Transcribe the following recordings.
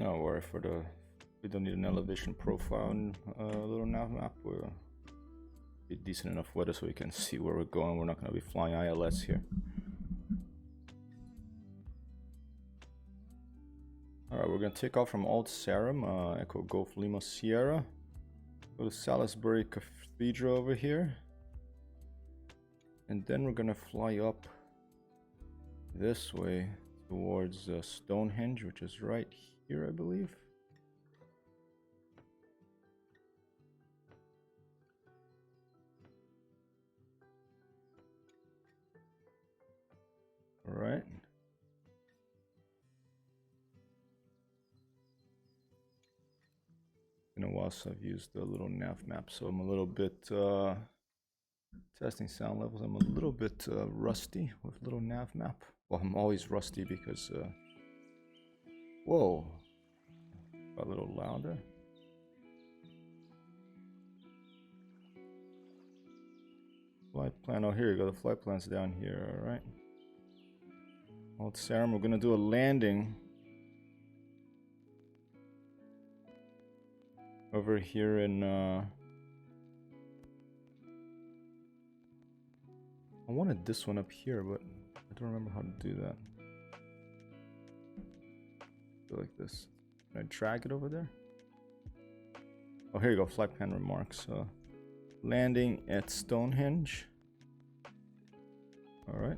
No worry for the. We don't need an elevation profile and a little nav map. We'll be decent enough weather so we can see where we're going. We're not going to be flying ILS here. Alright, we're going to take off from Old Sarum, Echo Golf Lima Sierra. Go to Salisbury Cathedral over here. And then we're going to fly up this way towards Stonehenge, which is right here, I believe. All right. Been a while since I've used the little nav map, so I'm a little bit testing sound levels. I'm a little bit rusty with little nav map. Well, I'm always rusty because whoa, a little louder. Flight plan. Oh, here you go. The flight plan's down here. All right. Old Sarum. We're gonna do a landing over here in. I wanted this one up here, but I don't remember how to do that. Go like this. Can I drag it over there? Oh, here you go. Flight plan remarks. Landing at Stonehenge. All right.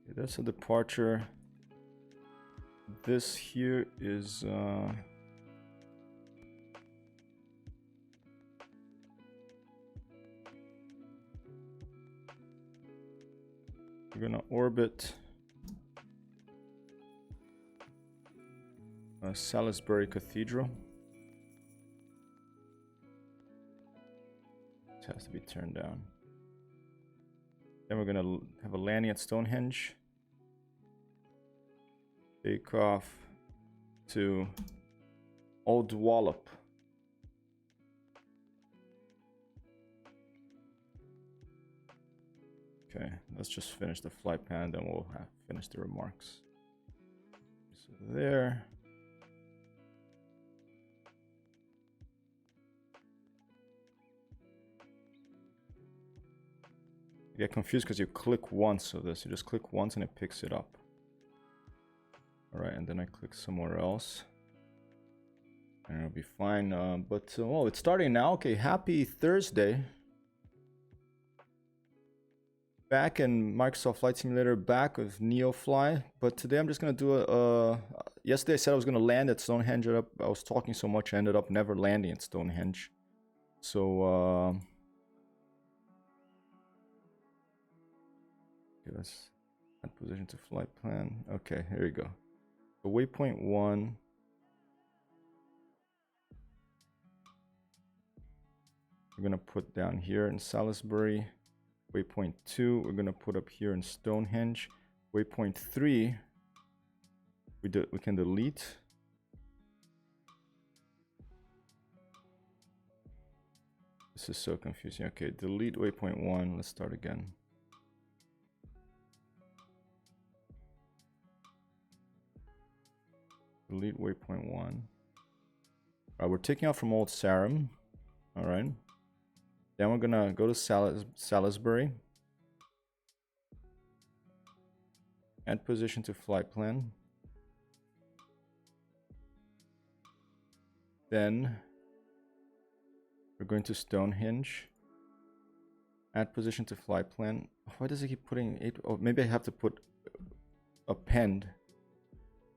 Okay, that's a departure. This here is we're gonna orbit Salisbury Cathedral. It has to be turned down. Then we're gonna have a landing at Stonehenge. Take off to Old Wallop. Okay, let's just finish the flight plan, then we'll finish the remarks. So there. You get confused because you click once of this. You just click once and it picks it up. Alright, and then I click somewhere else. And it'll be fine. Oh, it's starting now. Okay, happy Thursday. Back in Microsoft Flight Simulator, back with Neofly. But today I'm just going to do a... yesterday I said I was going to land at Stonehenge. I was talking so much I ended up never landing at Stonehenge. So, okay, let's add position to flight plan. Okay, here we go. So waypoint 1. We're going to put down here in Salisbury. Waypoint 2, we're going to put up here in Stonehenge. Waypoint 3, we can delete. This is so confusing. Okay, delete waypoint 1. Let's start again. Delete waypoint 1. All right, we're taking off from Old Sarum. All right. Then we're gonna go to Salisbury. Add position to flight plan. Then we're going to Stonehenge. Add position to flight plan. Why does it keep putting 8? Oh, maybe I have to put append.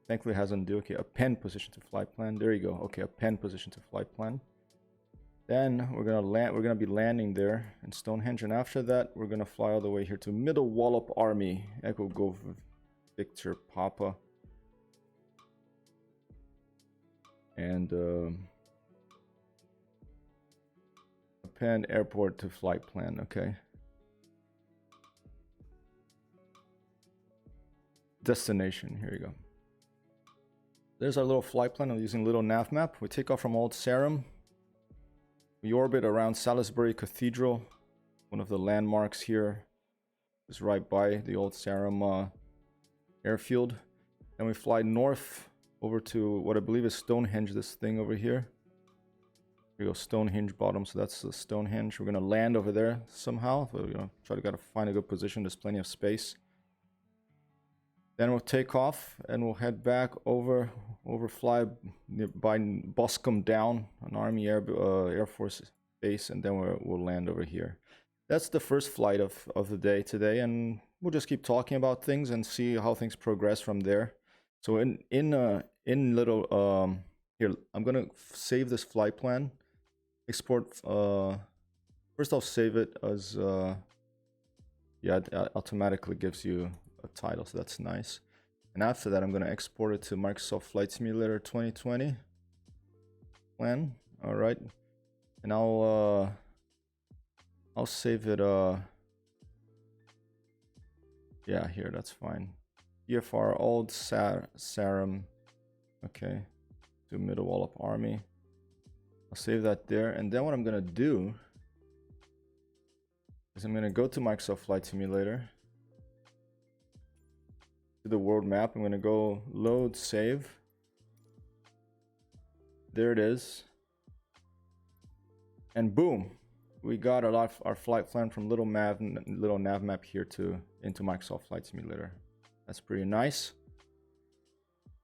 Thankfully it has undo. Okay, append position to flight plan. There you go. Okay, append position to flight plan. Then we're gonna land. We're gonna be landing there in Stonehenge, and after that, we're gonna fly all the way here to Middle Wallop Army. Echo Golf Victor Papa. And append airport to flight plan. Okay. Destination. Here you go. There's our little flight plan. I'm using little nav map. We take off from Old Sarum. We orbit around Salisbury Cathedral, one of the landmarks here. It's right by the old Sarum airfield. And we fly north over to what I believe is Stonehenge, this thing over here. Here we go, Stonehenge bottom, so that's the Stonehenge. We're gonna land over there somehow. So, you know, gotta find a good position. There's plenty of space. Then we'll take off and we'll head back overfly by Boscombe Down, an Army Air Force base, and then we'll land over here. That's the first flight of the day today, and we'll just keep talking about things and see how things progress from there. So in little here, I'm gonna save this flight plan, export. First I'll save it as yeah, it automatically gives you a title, so that's nice. And after that, I'm gonna export it to Microsoft Flight Simulator 2020 plan. All right, and I'll save it. Yeah, here, that's fine. EFR old Sarum. Okay, to Middle Wallop Army. I'll save that there, and then what I'm gonna do is I'm gonna go to Microsoft Flight Simulator. To the world map, I'm gonna go load save. There it is, and boom, we got our flight plan from little nav map here into Microsoft Flight Simulator. That's pretty nice.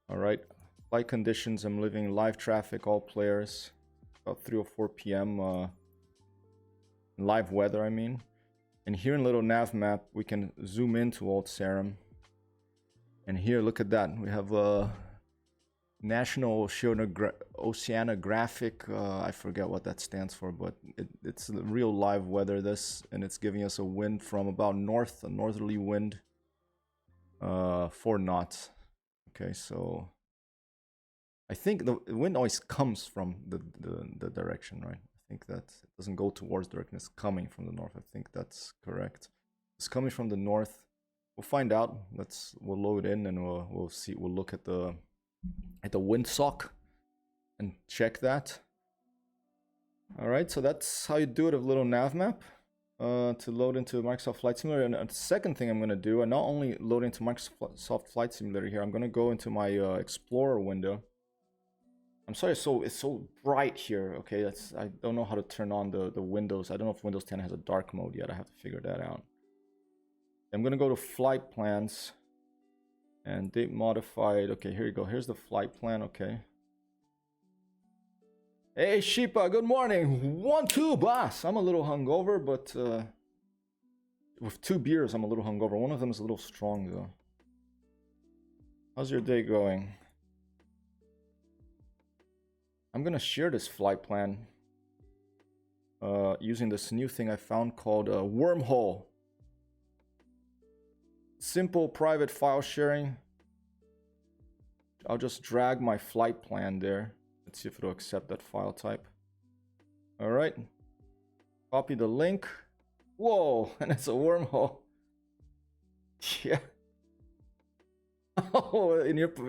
All right, flight conditions. I'm living live traffic, all players, about 3 or 4 p.m. Live weather, I mean. And here in little nav map, we can zoom into Old Sarum. And here, look at that. We have a National Oceanographic. I forget what that stands for, but it's real live weather, this. And it's giving us a wind from about north, a northerly wind, 4 knots. Okay, so I think the wind always comes from the direction, right? I think that it doesn't go towards the direction. It's coming from the north. I think that's correct. It's coming from the north. We'll find out. We'll load in and we'll see. We'll look at the windsock and check that. All right, so that's how you do it with little nav map to load into Microsoft Flight Simulator. And the second thing I'm going to do, and not only load into Microsoft Flight Simulator here, I'm going to go into my Explorer window. I'm sorry, it's so bright here. Okay, I don't know how to turn on the windows. I don't know if Windows 10 has a dark mode yet. I have to figure that out. I'm gonna go to flight plans and date modified. Okay, here you go. Here's the flight plan. Okay. Hey Sheepa, good morning. 1-2, boss. I'm a little hungover, but with 2 beers, I'm a little hungover. One of them is a little strong though. How's your day going? I'm gonna share this flight plan using this new thing I found called Wormhole. Simple private file sharing. I'll just drag my flight plan there. Let's see if it'll accept that file type. All right. Copy the link. Whoa, and it's a wormhole. Yeah. Oh,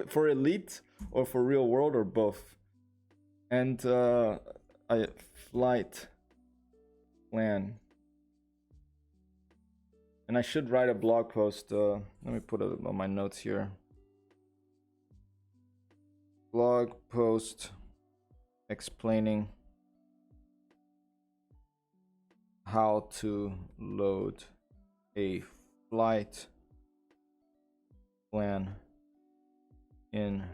for elite or for real world or both. And flight plan. And I should write a blog post. Let me put it on my notes here. Blog post explaining how to load a flight plan in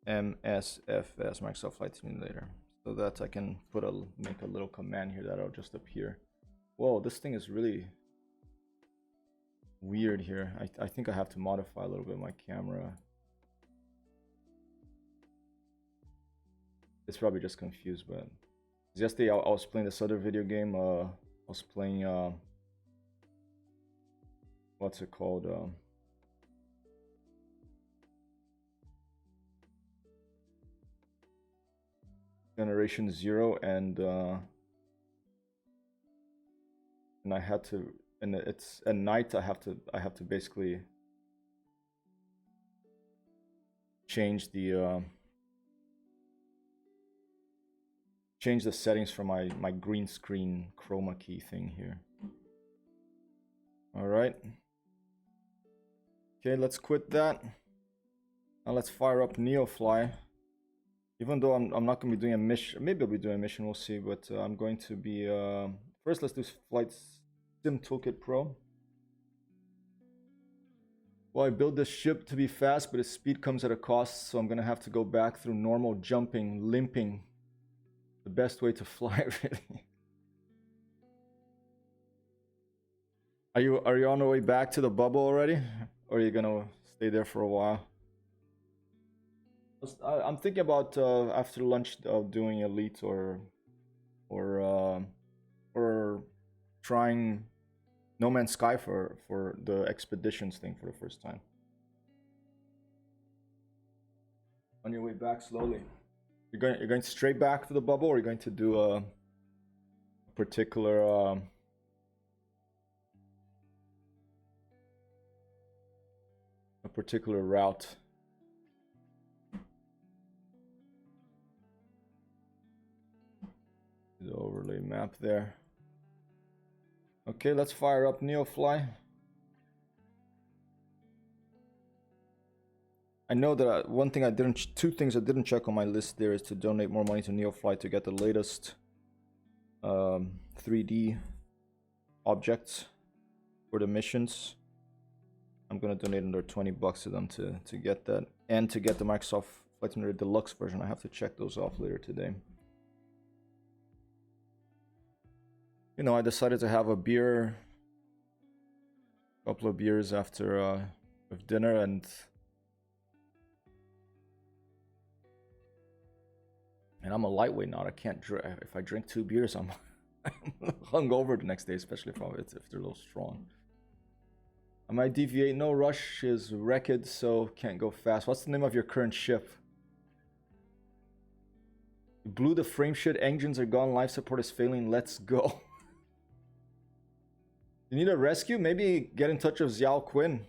MSFS, Microsoft Flight Simulator, so that I can make a little command here that'll just appear. Whoa, this thing is really weird here. I think I have to modify a little bit my camera. It's probably just confused, but yesterday I was playing this other video game. I was playing what's it called? Generation Zero, and I had to, and it's at night. I have to basically change the change the settings for my green screen chroma key thing here. All right. Okay, let's quit that. Now let's fire up Neofly. Even though I'm not going to be doing a mission, maybe I'll be doing a mission, we'll see. But I'm going to be first. Let's do Flight Sim Toolkit Pro. Well, I built this ship to be fast, but its speed comes at a cost, so I'm going to have to go back through normal jumping, limping. The best way to fly, really. Are you on the way back to the bubble already? Or are you going to stay there for a while? I'm thinking about after lunch doing Elite or trying No Man's Sky for the expeditions thing for the first time. On your way back slowly. You're going straight back to the bubble, or you're going to do a particular route? The overlay map there. Okay, let's fire up Neofly. I know that two things I didn't check on my list there is to donate more money to Neofly to get the latest 3D objects for the missions. I'm gonna donate another $20 to them to get that, and to get the Microsoft Flight Simulator Deluxe version. I have to check those off later today. You know, I decided to have a couple of beers after with dinner, and I'm a lightweight now. I can't drink. If I drink 2 beers, I'm hungover the next day, especially if they're a little strong. I might deviate. No rush is wrecked, so can't go fast. What's the name of your current ship? Blew the frame shit. Engines are gone. Life support is failing. Let's go. You need a rescue? Maybe get in touch with Xiao Quinn.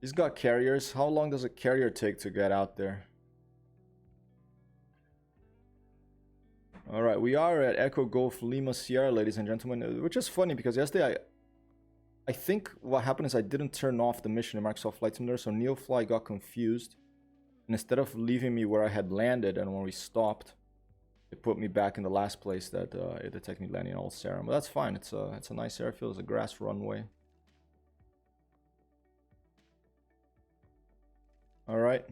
He's got carriers. How long does a carrier take to get out there? Alright, we are at Echo Golf Lima Sierra, ladies and gentlemen. Which is funny because yesterday I think what happened is I didn't turn off the mission in Microsoft Flight Simulator, so Neofly got confused. And instead of leaving me where I had landed and when we stopped, it put me back in the last place that it detected me landing in Old Sarum. But that's fine. It's a nice airfield. It's a grass runway. All right.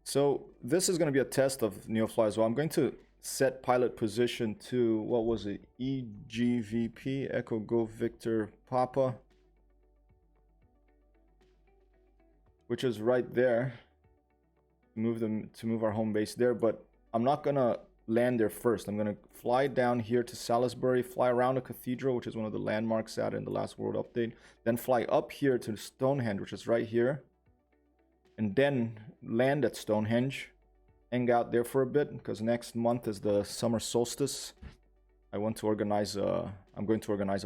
So this is going to be a test of Neofly as well. I'm going to set pilot position to, what was it? EGVP, Echo Golf Victor Papa, which is right there. To move our home base there, but I'm not gonna land there first. I'm gonna fly down here to Salisbury, fly around the cathedral, which is one of the landmarks added in the last world update, then fly up here to Stonehenge, which is right here, and then land at Stonehenge, hang out there for a bit, because next month is the summer solstice. I'm going to organize a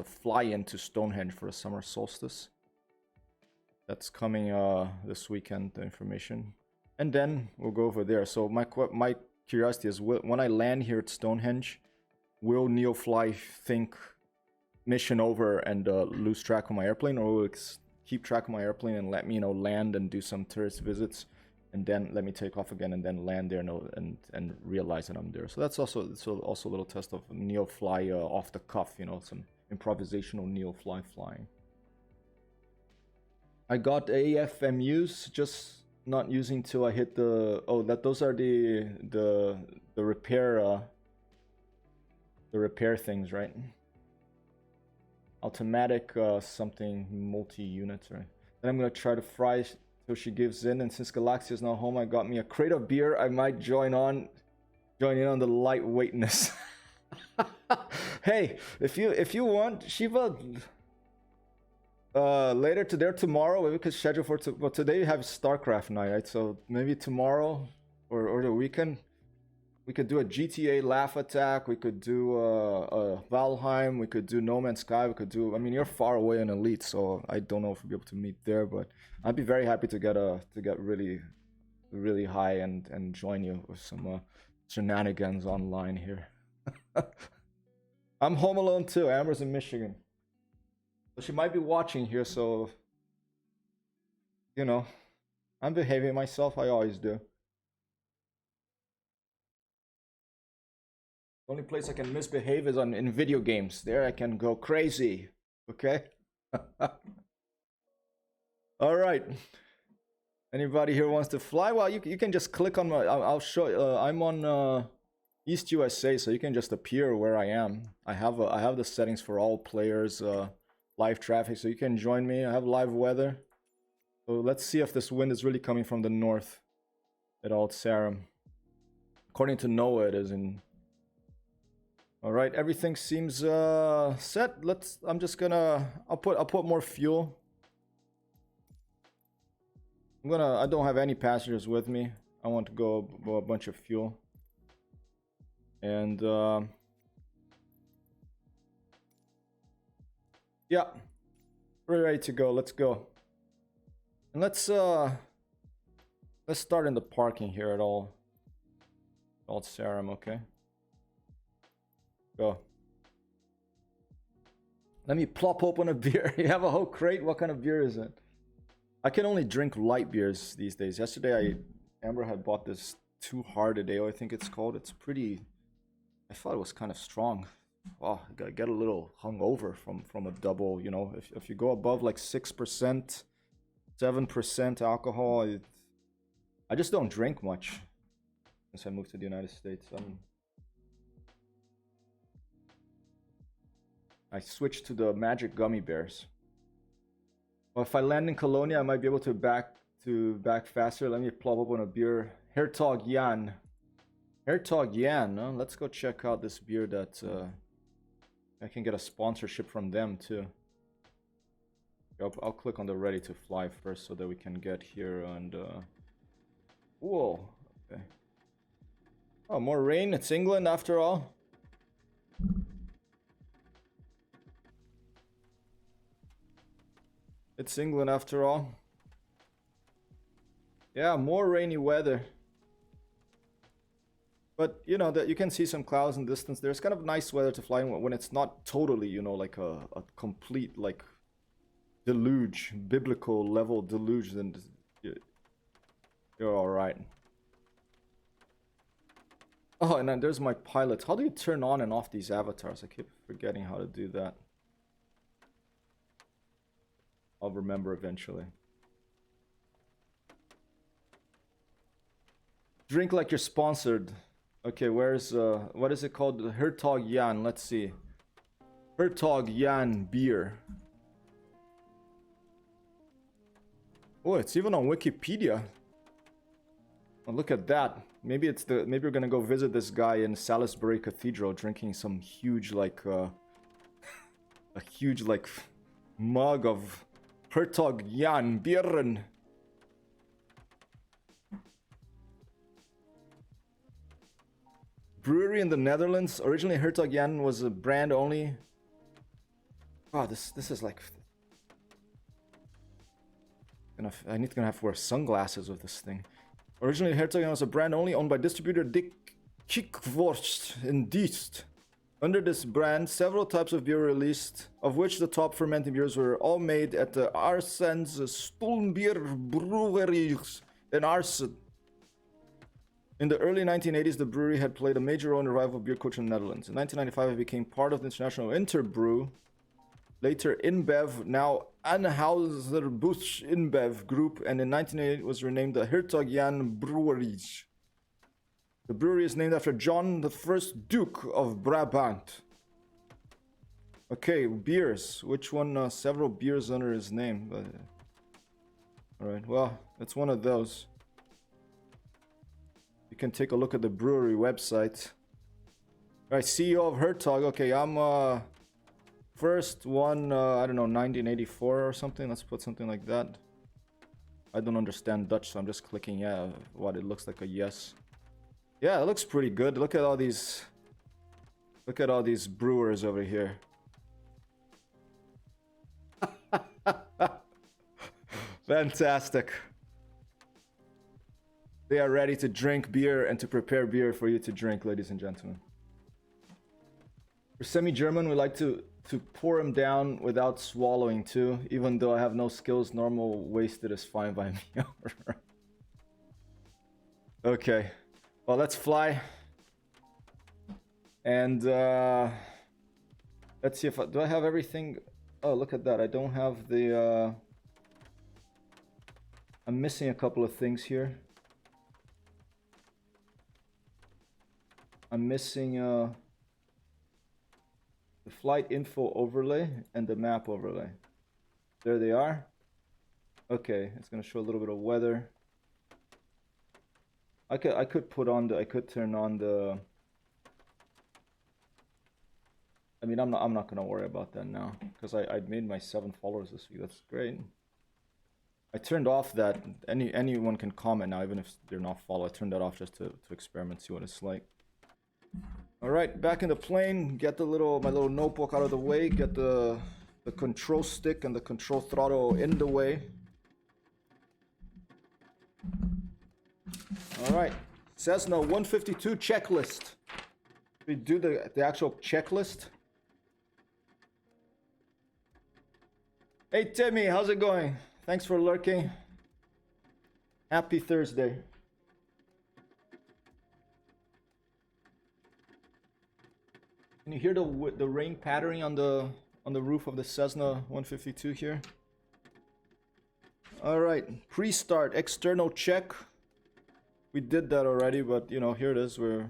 fly-in to Stonehenge for the summer solstice. That's coming this weekend, the information. And then we'll go over there. So my curiosity is, when I land here at Stonehenge, will Neofly think mission over and lose track of my airplane, or will it keep track of my airplane and let me, land and do some tourist visits, and then let me take off again and then land there and realize that I'm there? So that's also a little test of Neofly off the cuff, some improvisational Neofly flying. I got AFMUs, just not using till I hit the those are the repair things, right? Automatic something multi-unit, right? Then I'm gonna try to fry till she gives in, and since Galaxia is not home, I got me a crate of beer. I might join in on the lightweightness. Hey, if you want, Shiva, later today or tomorrow, we could schedule for today you have StarCraft night, right? So maybe tomorrow or the weekend, We could do a GTA Laugh Attack. We could do a Valheim. We could do No Man's Sky. We could do. I mean, you're far away in Elite, so I don't know if we'll be able to meet there. But I'd be very happy to get really, really high and join you with some shenanigans online here. I'm home alone too. Amber's in Michigan, so she might be watching here. So you know, I'm behaving myself. I always do. The only place I can misbehave is in video games. There I can go crazy. Okay? Alright. Anybody here wants to fly? Well, you can just click on my... I'll show you. I'm on East USA, so you can just appear where I am. I have the settings for all players, live traffic, so you can join me. I have live weather. So let's see if this wind is really coming from the north at Alt Sarum. According to NOAA, it is in... All right, everything seems set. I'm just gonna. I'll put more fuel. I don't have any passengers with me. I want to go a bunch of fuel. And yeah, we're ready to go. Let's go. And let's start in the parking here at Alt Sarum, okay? Go. Let me plop open a beer. You have a whole crate? What kind of beer is it? I can only drink light beers these days. Yesterday, Amber had bought this Too Hard a Day, I think it's called. It's pretty... I thought it was kind of strong. Oh, I get a little hungover from a double, you know. If you go above like 6%, 7% alcohol, I just don't drink much since I moved to the United States. I switched to the magic gummy bears. Well, if I land in Colonia, I might be able to back faster. Let me plop open a beer. Hertog Jan. Hertog Jan. Huh? Let's go check out this beer that I can get a sponsorship from them too. I'll click on the ready to fly first so that we can get here and whoa. Okay. Oh, more rain. It's England after all. It's England after all. Yeah, more rainy weather. But, you know, that you can see some clouds in the distance. There's kind of nice weather to fly in when it's not totally, you know, like a complete, like, deluge, biblical level deluge. Then you're alright. Oh, and then there's my pilot. How do you turn on and off these avatars? I keep forgetting how to do that. I'll remember eventually. Drink like you're sponsored. Okay, where's what is it called? Hertog Jan. Let's see. Hertog Jan beer. Oh, it's even on Wikipedia. Oh, look at that. Maybe we're gonna go visit this guy in Salisbury Cathedral, drinking some huge like a huge like mug of Hertog Jan Bieren. Brewery in the Netherlands. Originally, Hertog Jan was a brand only. Wow, this is like. I need to have to wear sunglasses with this thing. Originally, Hertog Jan was a brand only, owned by distributor Dick Kickvorst in Diest. Under this brand, several types of beer were released, of which the top fermenting beers were all made at the Arsens Stolnbier breweries in Arsen. In the early 1980s, the brewery had played a major role in the revival of beer culture in the Netherlands. In 1995, it became part of the international Interbrew, later InBev, now Anheuser-Busch InBev Group, and in 1988 it was renamed the Hertog Jan Breweries. The brewery is named after John the First Duke of Brabant. Okay, beers. Which one? Several beers under his name. Alright, well, it's one of those. You can take a look at the brewery website. Alright, CEO of Hertog. Okay, I'm first one, I don't know, 1984 or something. Let's put something like that. I don't understand Dutch, so I'm just clicking yeah, what it looks like a yes. Yeah, it looks pretty good. Look at all these brewers over here. Fantastic. They are ready to drink beer and to prepare beer for you to drink, ladies and gentlemen. For semi-German, we like to pour them down without swallowing too. Even though I have no skills, normal wasted is fine by me. Okay. Well, let's fly. And let's see if do I have everything? Oh, look at that. I don't have the I'm missing a couple of things here. I'm missing the flight info overlay and the map overlay. There they are. Okay, it's gonna show a little bit of weather. I could put on the, I could turn on the, I mean, I'm not gonna worry about that now because I made my 7 followers this week. That's great. I turned off that anyone can comment now, even if they're not followed. I turned that off just to experiment, see what it's like. All right, back in the plane. Get the my little notebook out of the way. Get the control stick and the control throttle in the way. All right, Cessna 152 checklist. We do the actual checklist. Hey Timmy, how's it going? Thanks for lurking. Happy Thursday. Can you hear the rain pattering on the roof of the Cessna 152 here? All right, pre-start external check. We did that already, but you know, here it is. We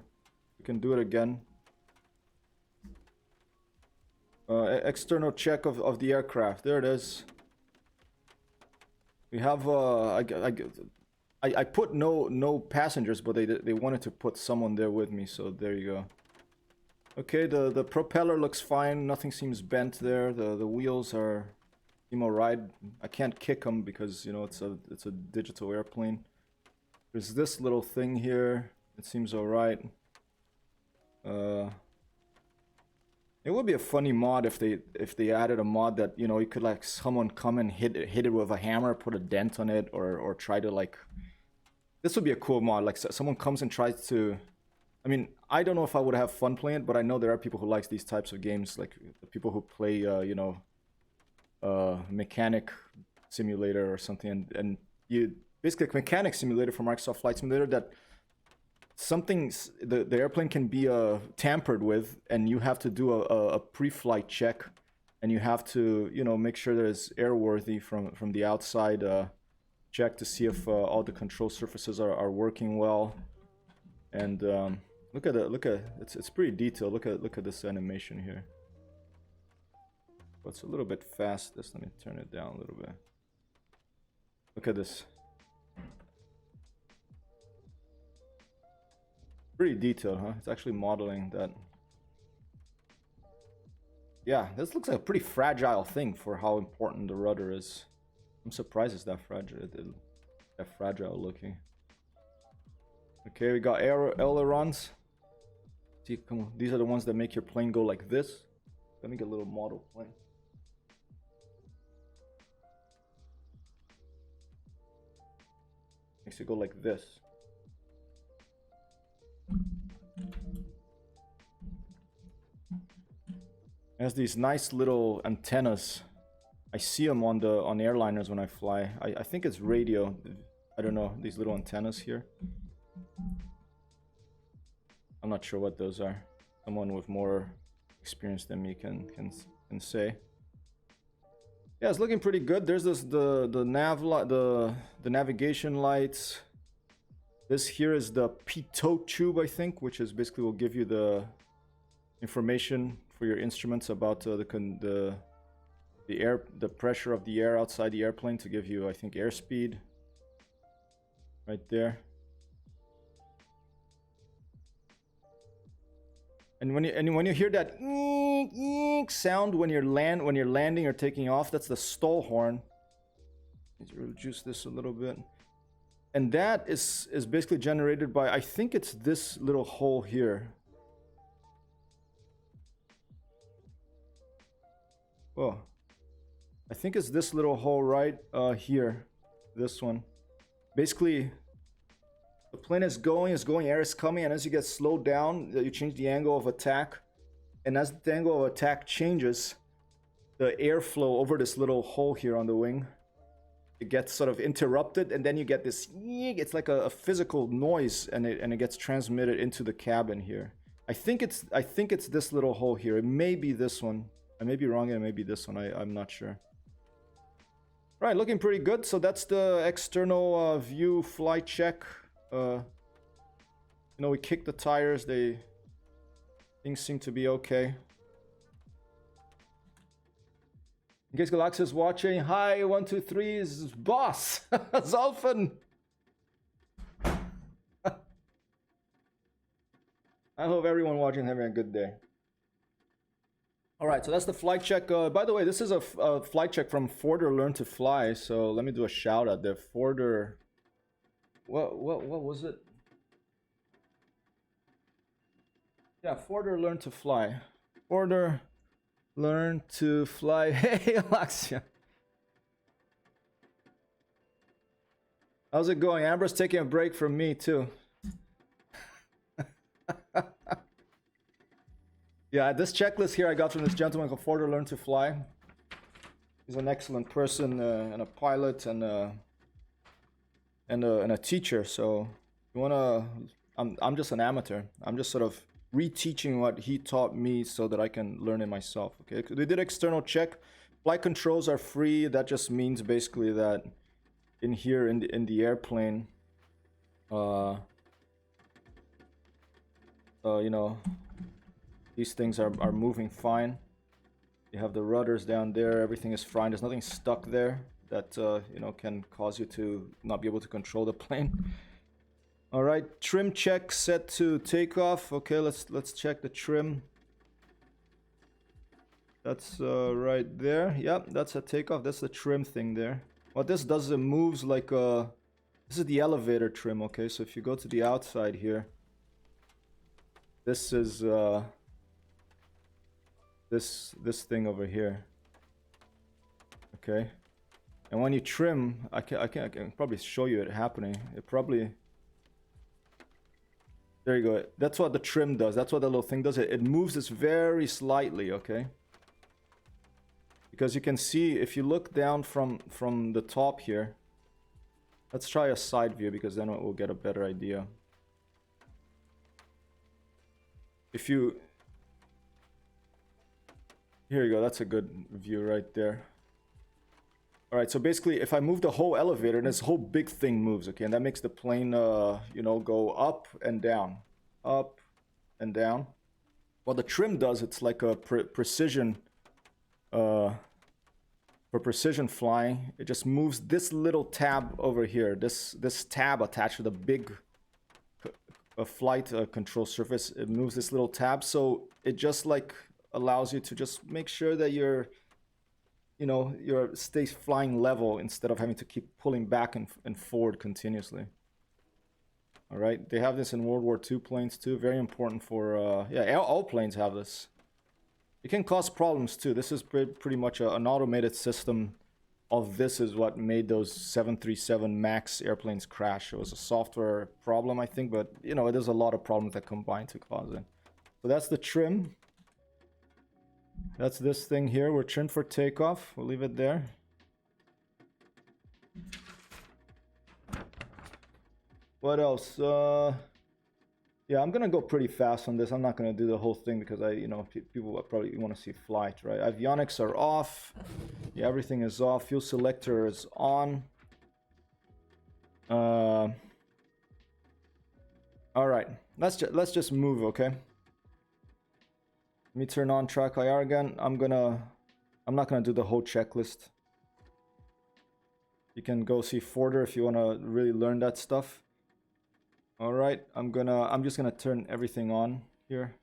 can do it again. External check of the aircraft. There it is. We have I put no passengers, but they wanted to put someone there with me, so there you go. Okay, the propeller looks fine. Nothing seems bent there. The wheels seem alright. I can't kick them because you know it's a digital airplane. There's this little thing here. It seems alright. It would be a funny mod if they added a mod that, you know, you could like someone come and hit it with a hammer, put a dent on it, or try to like. This would be a cool mod. Like someone comes and tries to. I mean, I don't know if I would have fun playing it, but I know there are people who like these types of games, like the people who play, you know, mechanic simulator or something, and you basically a mechanic simulator from Microsoft Flight Simulator that. The airplane can be tampered with, and you have to do a pre-flight check, and you have to, you know, make sure that it's airworthy from the outside. Check to see if all the control surfaces are working well. And look at it's pretty detailed. Look at this animation here. But it's a little bit fast. Let me turn it down a little bit. Look at this. Pretty detailed, huh? It's actually modeling that. Yeah, this looks like a pretty fragile thing for how important the rudder is. I'm surprised it's that fragile. That fragile looking. Okay, we got ailerons. See, come on. These are the ones that make your plane go like this. Let me get a little model plane. Makes it go like this. It has these nice little antennas. I see them on airliners when I fly. I think it's radio. I don't know, these little antennas here. I'm not sure what those are. Someone with more experience than me can say. Yeah, it's looking pretty good. There's the navigation lights. This here is the pitot tube, I think, which is basically will give you the information for your instruments about the pressure of the air outside the airplane to give you, I think, airspeed. Right there. And when you hear that sound when you're landing or taking off, that's the stall horn. Need to reduce this a little bit. And that is basically generated by, I think it's this little hole here. Oh, I think it's this little hole right here. This one. Basically, the plane is going, air is coming, and as you get slowed down, you change the angle of attack. And as the angle of attack changes, the airflow over this little hole here on the wing, it gets sort of interrupted, and then you get this, it's like a physical noise, and it gets transmitted into the cabin here. I think it's this little hole here. It may be this one. I may be wrong, and it may be this one. I'm not sure. Right, looking pretty good. So that's the external view flight check. You know, we kicked the tires. Things seem to be okay. In case Galaxy is watching, hi, 123 is boss, Zolfin. I hope everyone watching having a good day. All right, so that's the flight check. By the way, this is a flight check from Forder Learn to Fly. So let me do a shout out there. Forder, what was it? Yeah, Forder Learn to Fly. Forder Learn to Fly. Hey, Alexia. How's it going? Amber's taking a break from me too. Yeah, this checklist here I got from this gentleman called Forder Learn to Fly. He's an excellent person and a pilot and a teacher. So you wanna? I'm just an amateur. I'm just sort of reteaching what he taught me so that I can learn it myself. Okay, we did external check. Flight controls are free. That just means basically that in here in the airplane, you know, these things are moving fine. You have the rudders down there. Everything is fine. There's nothing stuck there that you know, can cause you to not be able to control the plane. All right, trim check set to takeoff. Okay, let's check the trim. That's right there. Yep, that's a takeoff. That's the trim thing there. What this does is it moves like this is the elevator trim. Okay, so if you go to the outside here, this is this thing over here. Okay, and when you trim, I can probably show you it happening. It probably. There you go. That's what the trim does. That's what the little thing does. It moves this very slightly, okay? Because you can see, if you look down from the top here. Let's try a side view, because then we'll get a better idea. If you... Here you go. That's a good view right there. Alright, so basically, if I move the whole elevator, this whole big thing moves, okay? And that makes the plane, you know, go up and down. Up and down. What the trim does, it's like a precision, for precision flying. It just moves this little tab over here. This tab attached to the big flight control surface. It moves this little tab, so it just like allows you to just make sure that you're, you know, stays flying level instead of having to keep pulling back and forward continuously. All right, they have this in World War II planes too. Very important for, yeah, all planes have this. It can cause problems too. This is pretty much an automated system of this is what made those 737 MAX airplanes crash. It was a software problem, I think, but, you know, there's a lot of problems that combine to cause it. So that's the trim. That's this thing here. We're trimmed for takeoff. We'll leave it there. What else? Yeah, I'm gonna go pretty fast on this. I'm not gonna do the whole thing because you know, people probably want to see flight, right? Avionics are off. Yeah, everything is off. Fuel selector is on. All right, let's just move, okay? Let me turn on track IR again. I'm not gonna do the whole checklist. You can go see Forder if you wanna really learn that stuff. All right, I'm just gonna turn everything on here.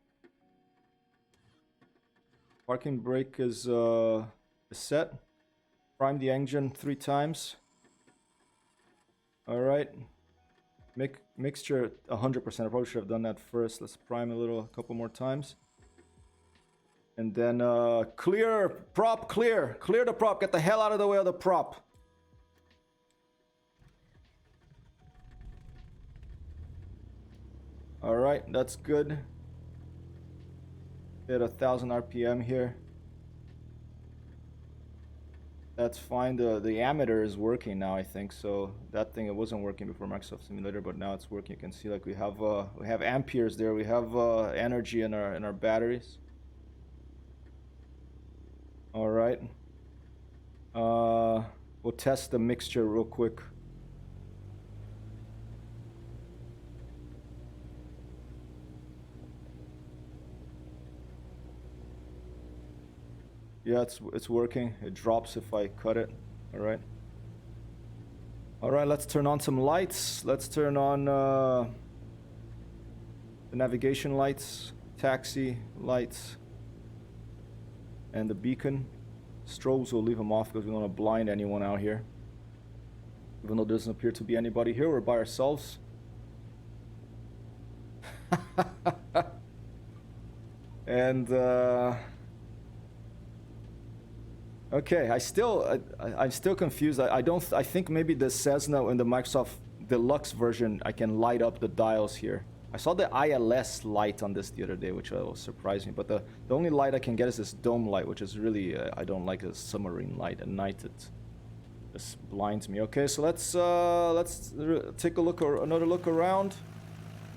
Parking brake is set. Prime the engine 3 times. All right, Mixture 100%. I probably should have done that first. Let's prime a couple more times. And then clear, prop, clear. Clear the prop. Get the hell out of the way of the prop. All right, that's good. Hit 1,000 RPM here. That's fine. The ammeter is working now, I think. So that thing, it wasn't working before Microsoft Simulator, but now it's working. You can see like we have amperes there. We have energy in our batteries. All right. We'll test the mixture real quick. Yeah, it's working. It drops if I cut it. All right. All right, let's turn on some lights. Let's turn on the navigation lights, taxi lights, and the beacon. Strobes, we'll leave them off because we don't want to blind anyone out here. Even though there doesn't appear to be anybody here, we're by ourselves. And okay, I'm still confused. I think maybe the Cessna in the Microsoft Deluxe version, I can light up the dials here. I saw the ILS light on this the other day, which was surprising. But the only light I can get is this dome light, which is really I don't like a submarine light at night. It just blinds me. Okay, so let's take a look or another look around.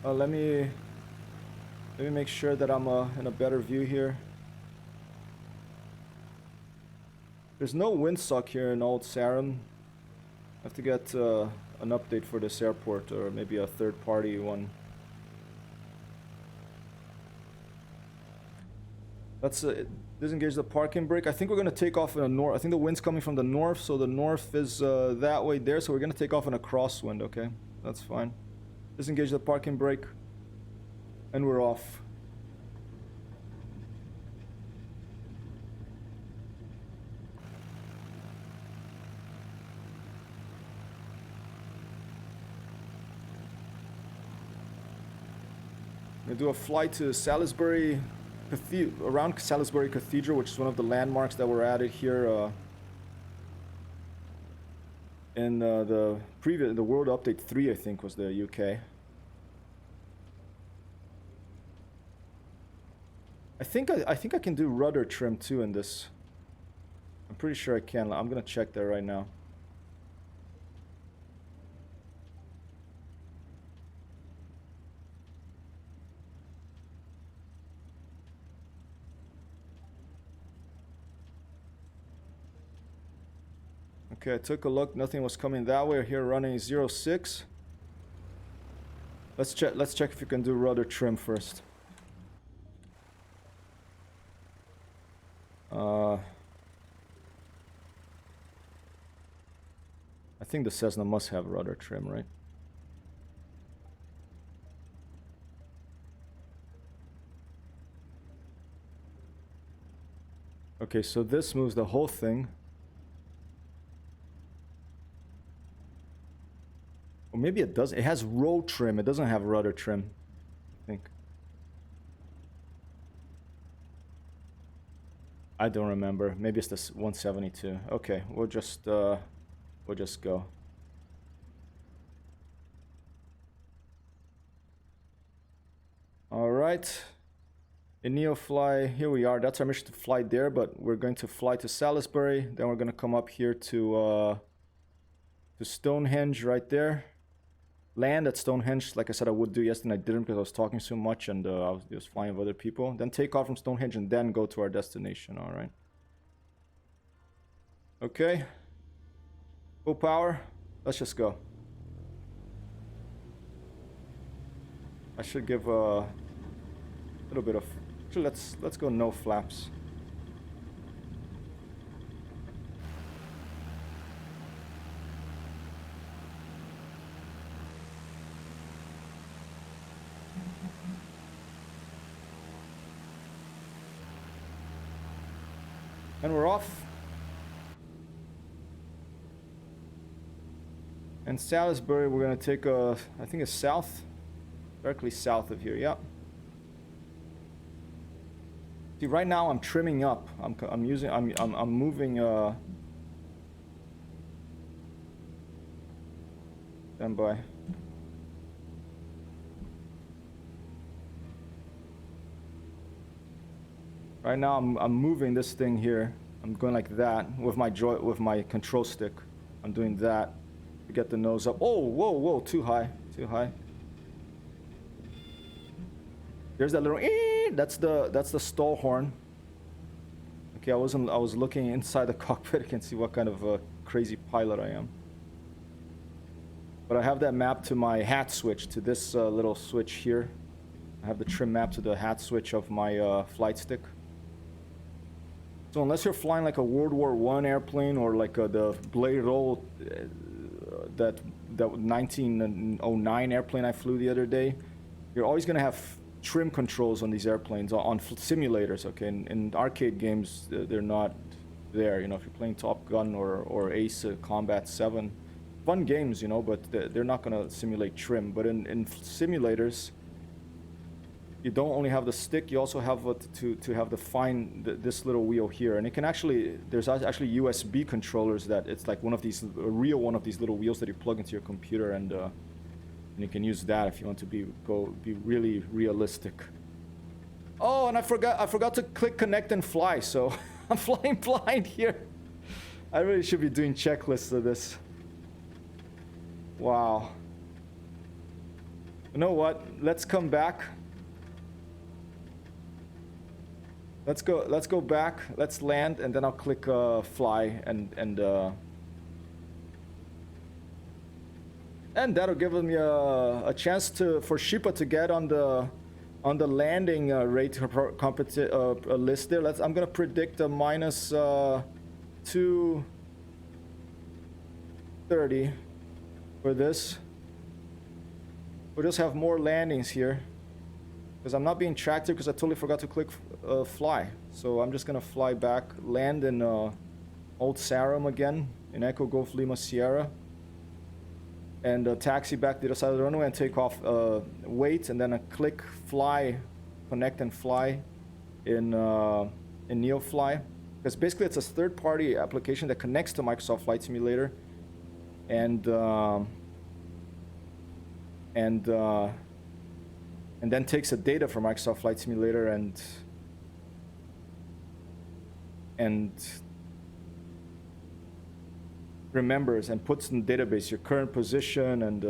Let me make sure that I'm in a better view here. There's no windsock here in Old Sarum. I have to get an update for this airport, or maybe a third-party one. Let's disengage the parking brake. I think we're going to take off in a north. I think the wind's coming from the north, so the north is that way there. So we're going to take off in a crosswind, okay? That's fine. Disengage the parking brake. And we're off. I'm going to do a flight to Salisbury around Salisbury Cathedral, which is one of the landmarks that were added here in the World Update 3, I think, was the UK. I think I can do rudder trim too in this. I'm pretty sure I can. I'm gonna check that right now. Okay, I took a look. Nothing was coming that way. Here running 06. Let's check if you can do rudder trim first. I think the Cessna must have rudder trim, right? Okay, so this moves the whole thing. Or maybe it does. It has roll trim. It doesn't have rudder trim, I think. I don't remember. Maybe it's this 172. Okay, we'll just go. All right. In Neofly, here we are. That's our mission to fly there, but we're going to fly to Salisbury. Then we're going to come up here to Stonehenge right there. Land at Stonehenge, like I said I would do yesterday. I didn't because I was talking so much and I was just flying with other people. Then take off from Stonehenge and then go to our destination, all right? Okay. Full power. Let's just go. I should give a little bit of... Let's go no flaps. And we're off. And Salisbury, we're gonna take a, I think it's south, directly south of here. Yep. See, right now I'm trimming up. I'm moving. Stand by. Right now I'm moving this thing here. I'm going like that with my control stick. I'm doing that to get the nose up. Oh, whoa, whoa, too high, too high. There's that little. That's the stall horn. Okay, I was looking inside the cockpit. I can see what kind of a crazy pilot I am. But I have that map to my hat switch, to this little switch here. I have the trim map to the hat switch of my flight stick. So unless you're flying like a World War I airplane or like the Blériot, that 1909 airplane I flew the other day, you're always gonna have trim controls on these airplanes on simulators. Okay, in arcade games they're not there. You know, if you're playing Top Gun or Ace Combat 7, fun games, you know, but they're not gonna simulate trim. But in simulators, you don't only have the stick, you also have to have this little wheel here, and it can actually, there's actually USB controllers that it's like one of these little wheels that you plug into your computer, and you can use that if you want to be really realistic. Oh, and I forgot to click connect and fly, so I'm flying blind here. I really should be doing checklists of this. Wow. You know what? Let's come back. Let's go back. Let's land, and then I'll click fly, and that'll give me a chance for Shipa to get on the landing rate list there. I'm gonna predict a minus 230 for this. We'll just have more landings here. Because I'm not being tracked here because I totally forgot to click fly. So I'm just going to fly back, land in Old Sarum again, in Echo Golf Lima Sierra. And taxi back to the other side of the runway and take off, wait, and then click fly, connect and fly in Neofly. Because basically it's a third-party application that connects to Microsoft Flight Simulator. And then takes the data from Microsoft Flight Simulator and remembers and puts in the database your current position and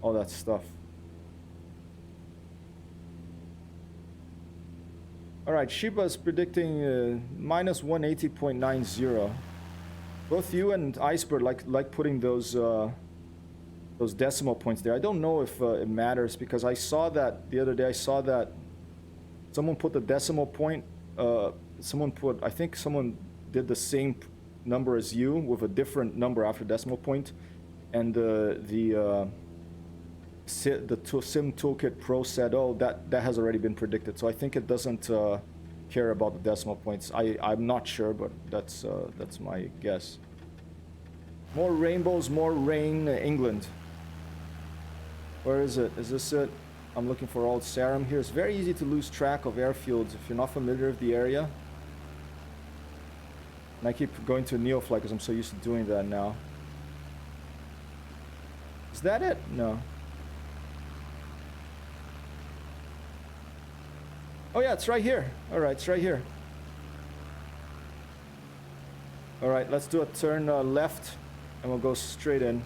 all that stuff. All right, Shiba is predicting minus 180.90. Both you and Iceberg like putting those decimal points there. I don't know if it matters, because I saw that the other day. I saw that someone put the decimal point. I think someone did the same number as you with a different number after decimal point, and the Sim Toolkit Pro said, "Oh, that has already been predicted." So I think it doesn't care about the decimal points. I'm not sure, but that's my guess. More rainbows, more rain, England. Where is it? Is this it? I'm looking for Old Sarum here. It's very easy to lose track of airfields if you're not familiar with the area. And I keep going to Neofly because I'm so used to doing that now. Is that it? No. Oh yeah, it's right here. Alright, it's right here. Alright, let's do a turn left and we'll go straight in.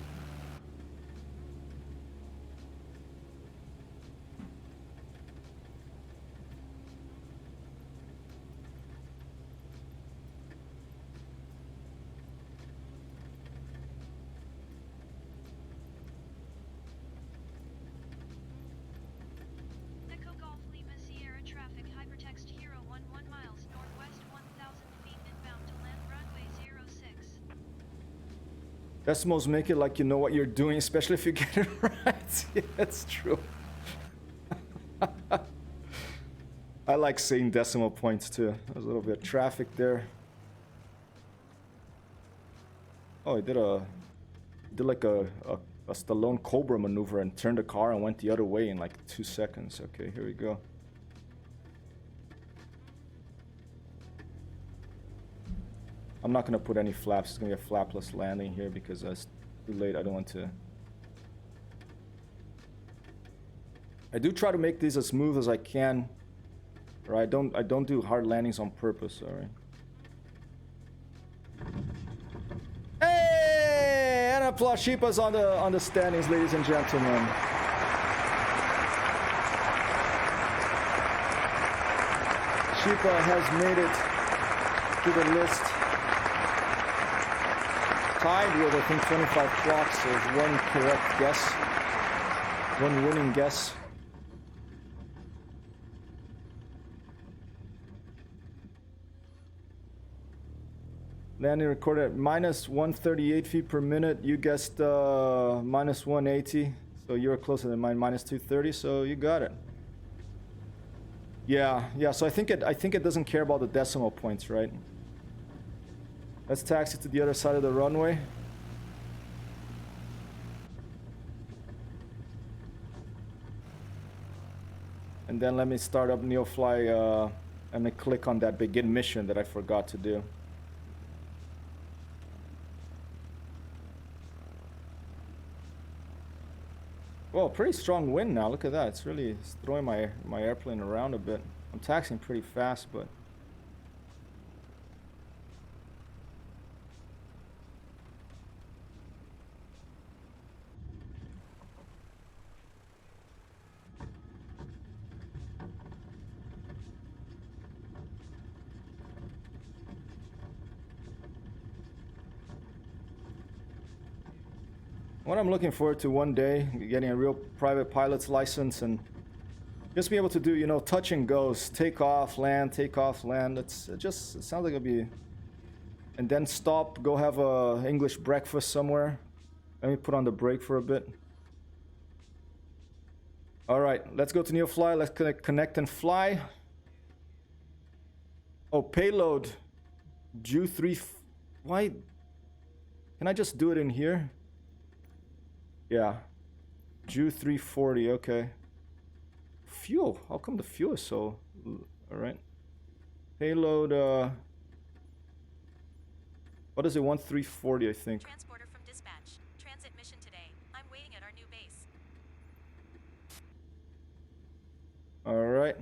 Decimals make it like you know what you're doing, especially if you get it right. Yeah, that's true. I like saying decimal points too. There's a little bit of traffic there. Oh, he did like a That's the lone Cobra maneuver and turned the car and went the other way in like 2 seconds. Okay, here we go. I'm not gonna put any flaps. It's gonna be a flapless landing here because it's too late. I don't want to. I do try to make these as smooth as I can. Or I don't do hard landings on purpose, alright. Hey! And applause Sheepa's on the standings, ladies and gentlemen. Sheepa has made it to the list. Tied with, I think, 25 clocks. There's one correct guess. One winning guess. Landing recorded at minus 138 feet per minute. You guessed minus 180. So you're closer than mine, minus 230. So you got it. Yeah. So I think it doesn't care about the decimal points, right? Let's taxi to the other side of the runway. And then let me start up Neofly and then click on that begin mission that I forgot to do. Well, pretty strong wind now. Look at that. It's really throwing my airplane around a bit. I'm taxiing pretty fast, but... What I'm looking forward to one day, getting a real private pilot's license and just be able to do, you know, touch and goes, take off, land. It sounds like it'll be, and then stop, go have a English breakfast somewhere. Let me put on the brake for a bit. All right, let's go to Neofly. Let's connect and fly. Oh, payload, Ju 3. Why? Can I just do it in here? Yeah, Ju 340, okay. Fuel, how come the fuel is so... Alright. Payload, what is it, 1340, I think. Transporter from dispatch. Transit mission today. I'm waiting at our new base. Alright.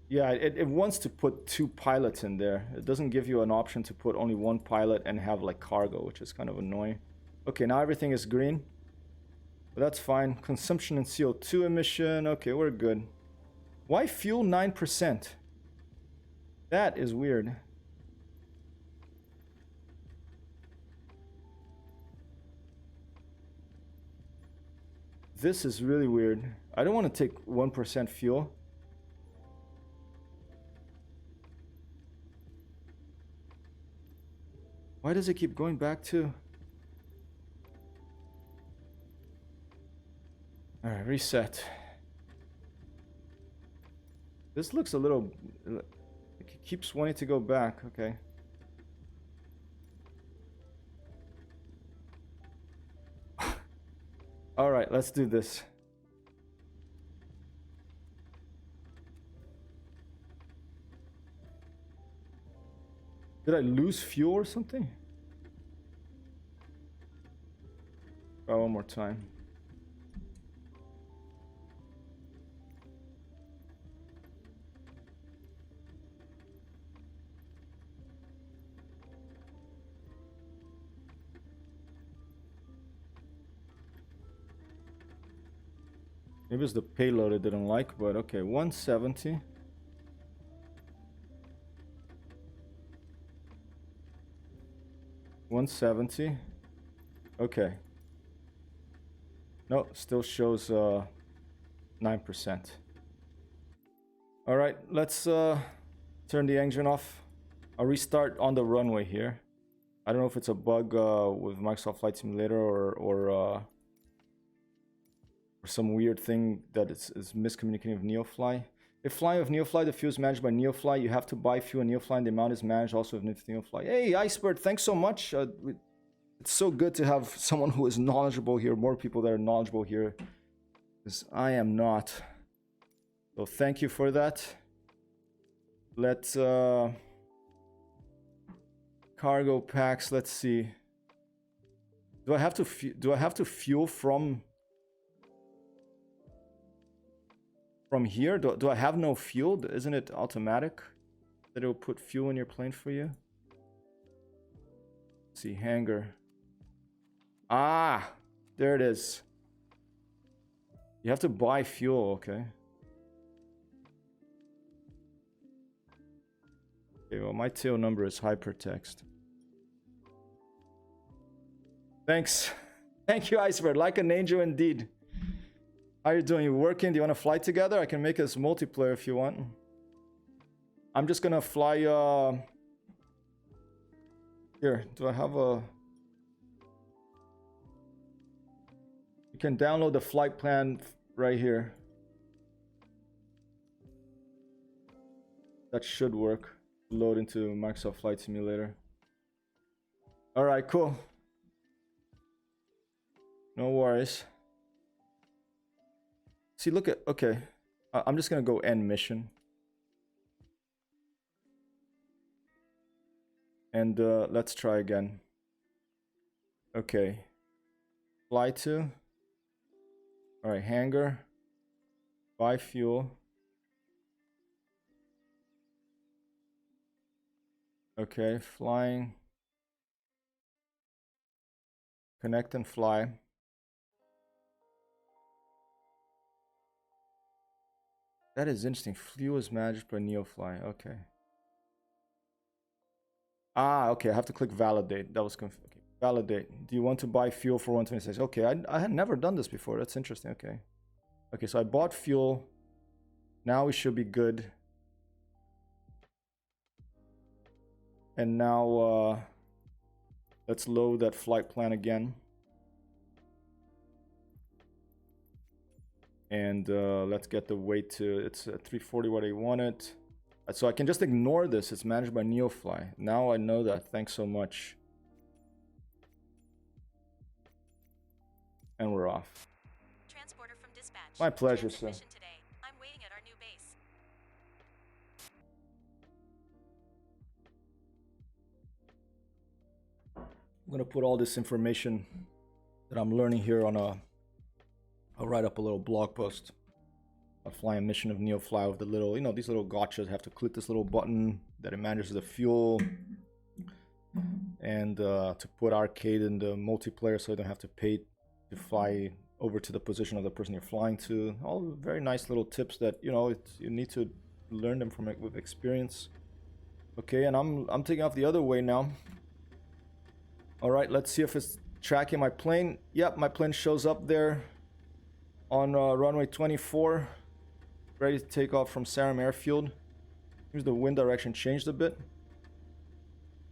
Yeah, it wants to put 2 pilots in there. It doesn't give you an option to put only 1 pilot and have like cargo, which is kind of annoying. Okay, now everything is green. But that's fine. Consumption and CO2 emission. Okay, we're good. Why fuel 9%? That is weird. This is really weird. I don't want to take 1% fuel. Why does it keep going back to... Alright, reset. This looks a little... It keeps wanting to go back, okay. Alright, let's do this. Did I lose fuel or something? Try one more time. Maybe it's the payload I didn't like, but okay, 170. $170. Okay. No, still shows 9%. Alright, let's turn the engine off. I'll restart on the runway here. I don't know if it's a bug with Microsoft Flight Simulator or Or some weird thing that is miscommunicating with Neofly. If flying with Neofly, the fuel is managed by Neofly. You have to buy fuel in Neofly, and the amount is managed also with Neofly. Hey, Iceberg, thanks so much. It's so good to have someone who is knowledgeable here, more people that are knowledgeable here, because I am not. So thank you for that. Let's cargo packs. Let's see. Do I have to fuel from here? Do I have no fuel? Isn't it automatic that it will put fuel in your plane for you? Let's see, hangar. Ah, there it is. You have to buy fuel, okay. Okay, well, my tail number is hypertext. Thanks. Thank you, Iceberg. Like an angel indeed. How are you doing? You working? Do you want to fly together? I can make us multiplayer if you want. I'm just gonna fly, Here, do I have a... You can download the flight plan right here. That should work. Load into Microsoft Flight Simulator. Alright, cool. No worries. See, look at... Okay. I'm just gonna go end mission. And let's try again. Okay. Fly to... Alright, hangar. Buy fuel. Okay, flying. Connect and fly. That is interesting. Fuel is managed by Neofly. Okay. Ah, okay. I have to click validate. That was confusing. Okay. Validate. Do you want to buy fuel for 126? Okay, I had never done this before. That's interesting. Okay. Okay, so I bought fuel. Now we should be good. And now let's load that flight plan again. And let's get the weight to, it's 340 what I wanted. So I can just ignore this. It's managed by Neofly. Now I know that. Thanks so much. And we're off. Transporter from dispatch. My pleasure, Transit sir. mission today. I'm waiting at our new base. I'm gonna put all this information that I'm learning here on a... I'll write up a little blog post. I'll fly a mission of Neofly with the little, you know, these little gotchas. Have to click this little button that it manages the fuel. And to put arcade in the multiplayer so you don't have to pay to fly over to the position of the person you're flying to. All very nice little tips that, you know, you need to learn them from with experience. Okay, and I'm taking off the other way now. All right, let's see if it's tracking my plane. Yep, my plane shows up there on runway 24, ready to take off from Sarum Airfield. Here's the wind direction changed a bit.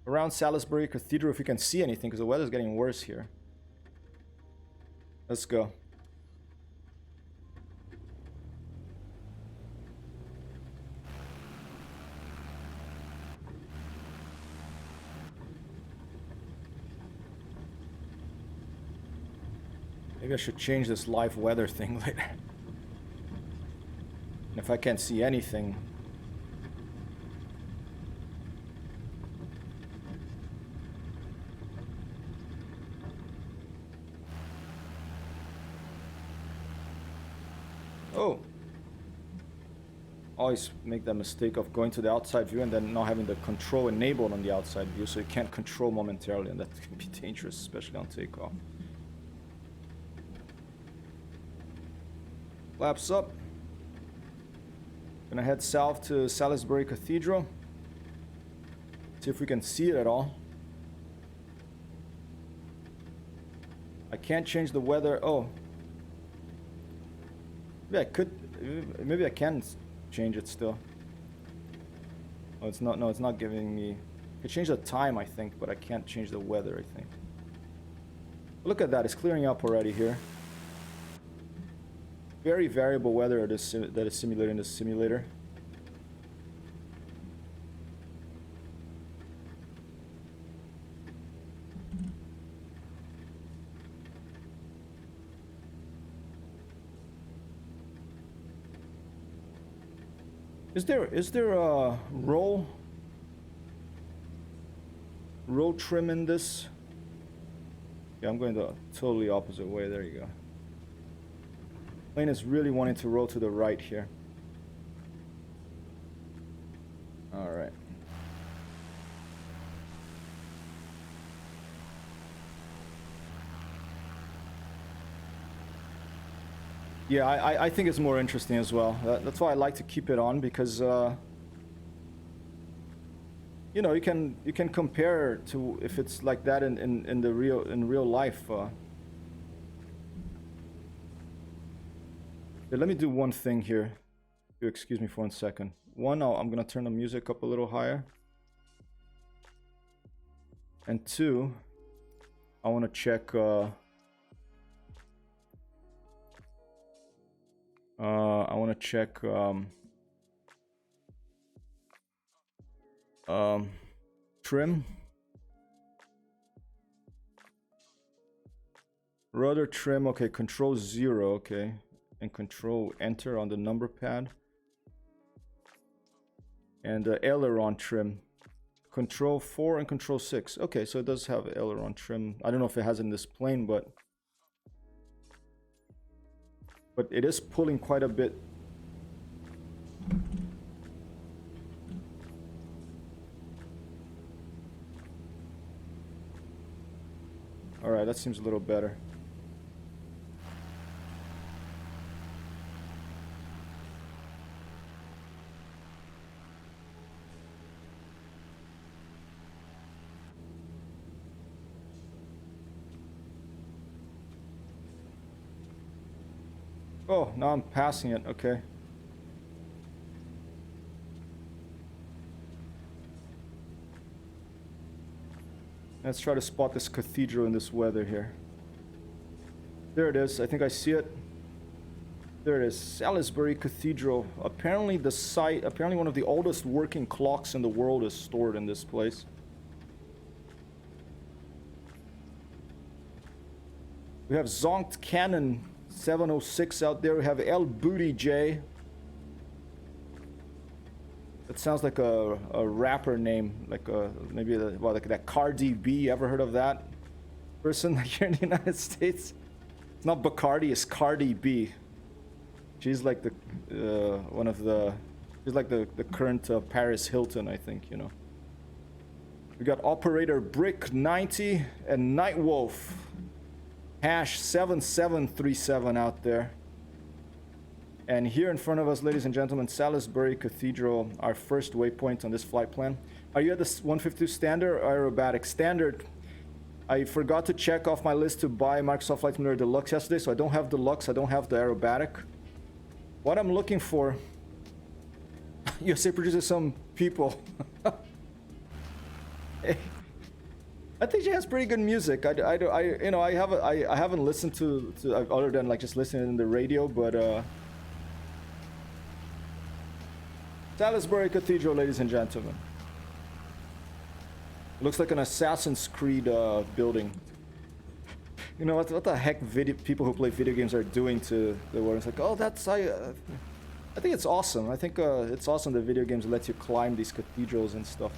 Around Salisbury Cathedral, if you can see anything, because the weather's getting worse here. Let's go. Maybe I should change this live weather thing later. And if I can't see anything... Oh! Always make that mistake of going to the outside view and then not having the control enabled on the outside view, so you can't control momentarily, and that can be dangerous, especially on takeoff. Flaps up. Gonna head south to Salisbury Cathedral. See if we can see it at all. I can't change the weather. Oh. Maybe I could. Maybe I can change it still. Oh, it's not. No, it's not giving me. I can change the time, I think, but I can't change the weather, I think. Look at that. It's clearing up already here. very variable weather that is simulated in the simulator. Is there a roll trim in this? Yeah, I'm going the totally opposite way. There you go. Plane is really wanting to roll to the right here. All right. Yeah, I think it's more interesting as well. That's why I like to keep it on, because you know, you can compare to if it's like that in real life. Yeah, let me do one thing here. You excuse me for 1 second. One, I'm gonna turn the music up a little higher. And two, I want to check. I want to check trim, rudder trim. Okay, control 0. Okay, and control enter on the number pad. And aileron trim, control 4 and control 6. Okay, so it does have aileron trim. I don't know if it has in this plane, but it is pulling quite a bit. All right, that seems a little better. Oh, now I'm passing it. Okay. Let's try to spot this cathedral in this weather here. There it is. I think I see it. There it is. Salisbury Cathedral. Apparently one of the oldest working clocks in the world is stored in this place. We have Zonkt Cannon 706 out there. We have El Booty J. That sounds like a rapper name, like maybe like that Cardi B. Ever heard of that person here in the United States? It's not Bacardi, it's Cardi B. She's like the she's like the current Paris Hilton, I think, you know. We got Operator Brick 90 and Nightwolf hash 7737 out there. And here in front of us, ladies and gentlemen, Salisbury Cathedral, our first waypoint on this flight plan. Are you at the 152 standard or aerobatic? Standard. I forgot to check off my list to buy Microsoft Flight Simulator Deluxe yesterday, so I don't have Deluxe, I don't have the aerobatic. What I'm looking for... USA produces some people. I think she has pretty good music. I haven't listened to other than like just listening in the radio, but Salisbury Cathedral, ladies and gentlemen. Looks like an Assassin's Creed building. You know what the heck people who play video games are doing to the world? It's like, oh, I think it's awesome. I think it's awesome that video games let you climb these cathedrals and stuff.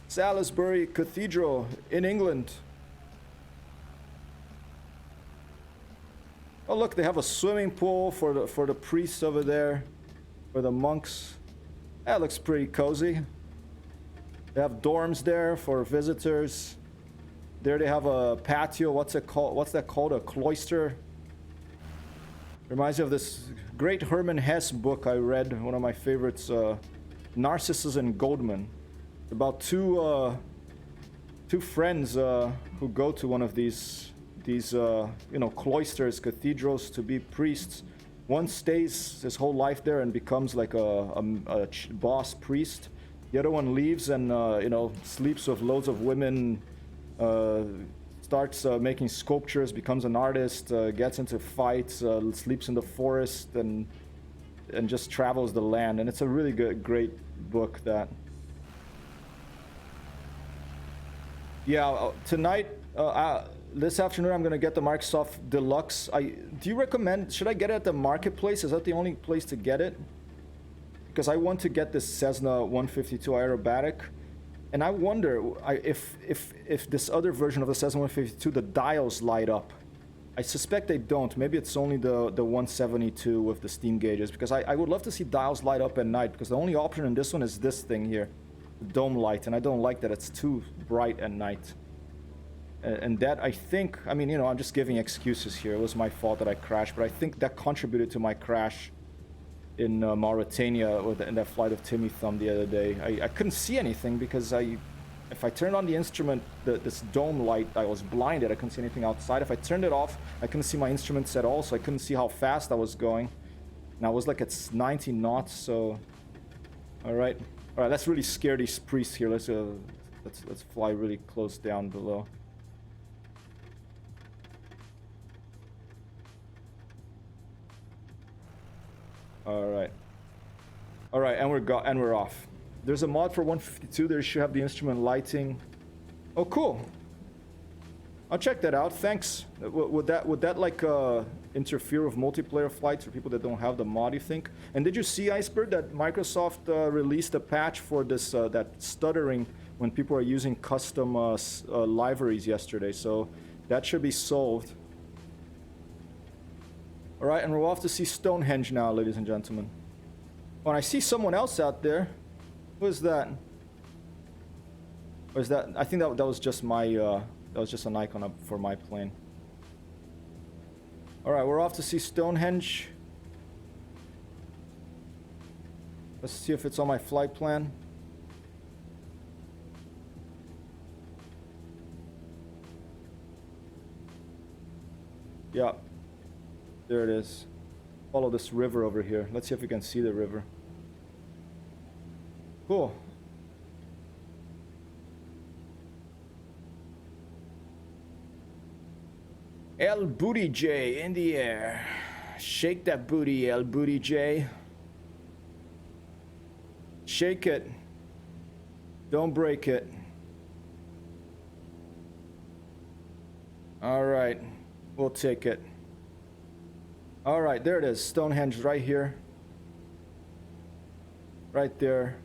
Salisbury Cathedral in England. Oh look, they have a swimming pool for the priests over there, for the monks. That looks pretty cozy. They have dorms there for visitors. There they have a patio. What's it called? What's that called? A cloister. Reminds me of this great Hermann Hesse book I read. One of my favorites, Narcissus and Goldman. About two friends who go to one of these cloisters, cathedrals to be priests. One stays his whole life there and becomes like a boss priest. The other one leaves and sleeps with loads of women, stuff starts making sculptures, becomes an artist, gets into fights, sleeps in the forest, and just travels the land. And it's a really great book. That. Yeah, tonight, this afternoon, I'm gonna get the Microsoft Deluxe. Do you recommend? Should I get it at the marketplace? Is that the only place to get it? Because I want to get this Cessna 152 aerobatic. And I wonder if this other version of the Cessna 152, the dials light up. I suspect they don't. Maybe it's only the 172 with the steam gauges. Because I would love to see dials light up at night. Because the only option in this one is this thing here. The dome light. And I don't like that it's too bright at night. And that, I think... I mean, you know, I'm just giving excuses here. It was my fault that I crashed. But I think that contributed to my crash in Mauritania, in that flight of Timmy Thumb the other day. I couldn't see anything because if I turned on the instrument, this dome light, I was blinded. I couldn't see anything outside. If I turned it off, I couldn't see my instruments at all, so I couldn't see how fast I was going. And I was like at 90 knots, so... Alright, let's really scare these priests here. Let's fly really close down below. Alright, and we're off. There's a mod for 152. There should have the instrument lighting. Oh, cool. I'll check that out. Thanks. Would that like interfere with multiplayer flights for people that don't have the mod, you think? And did you see, Iceberg, that Microsoft released a patch for this that stuttering when people are using custom liveries yesterday? So that should be solved. Alright, and we're off to see Stonehenge now, ladies and gentlemen. Oh, and I see someone else out there. Who is that? Or is that... I think that was just my... that was just an icon up for my plane. Alright, we're off to see Stonehenge. Let's see if it's on my flight plan. Yeah. There it is. Follow this river over here. Let's see if we can see the river. Cool. El Booty J in the air. Shake that booty, El Booty J. Shake it. Don't break it. All right. We'll take it. All right, there it is. Stonehenge right here. Right there.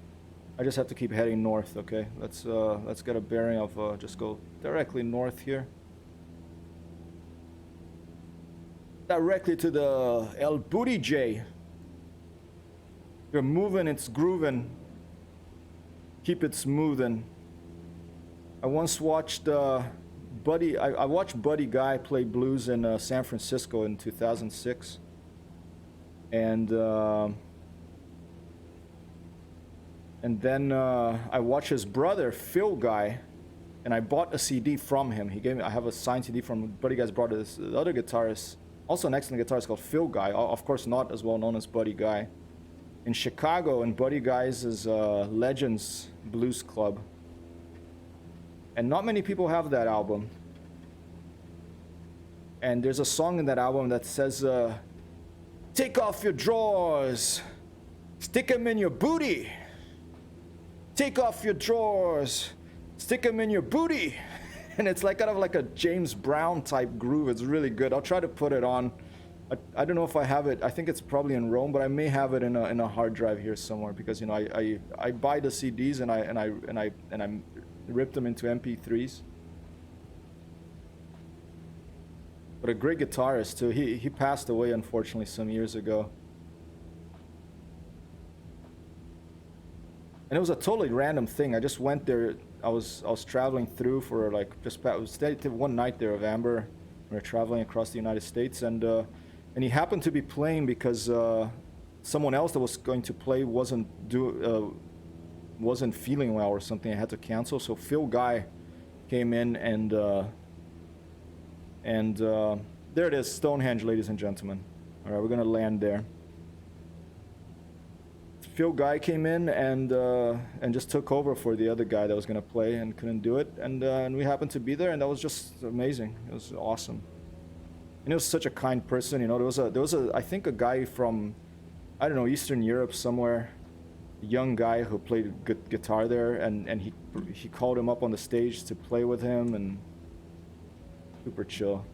I just have to keep heading north, okay? Let's get a bearing of just go directly north here. Directly to the El Booty J. You're moving, it's grooving. Keep it smoothing. I once watched Buddy, I watched Buddy Guy play blues in San Francisco in 2006, and then I watched his brother Phil Guy, and I bought a CD from him. He gave me. I have a signed CD from Buddy Guy's brother. This other guitarist, also an excellent guitarist called Phil Guy. Of course, not as well known as Buddy Guy. In Chicago, and Buddy Guy's is Legends Blues Club. And not many people have that album. And there's a song in that album that says, take off your drawers, stick them in your booty. Take off your drawers, stick them in your booty. And it's like kind of like a James Brown type groove. It's really good. I'll try to put it on. I don't know if I have it. I think it's probably in Rome, but I may have it in a hard drive here somewhere, because you know I buy the CDs and I rip them into MP3s. But a great guitarist too. He passed away unfortunately some years ago. And it was a totally random thing. I just went there. I was traveling through for like I was stayed one night there of Amber. We were traveling across the United States, and he happened to be playing because someone else that was going to play wasn't feeling well or something. I had to cancel. So Phil Guy came in, and there it is, Stonehenge, ladies and gentlemen. All right, we're gonna land there. field guy came in and just took over for the other guy that was gonna play and couldn't do it, and we happened to be there, and that was just amazing. It was awesome. And he was such a kind person, you know. There was a I think a guy from, I don't know, Eastern Europe somewhere, a young guy who played good guitar there, and he called him up on the stage to play with him, and super chill.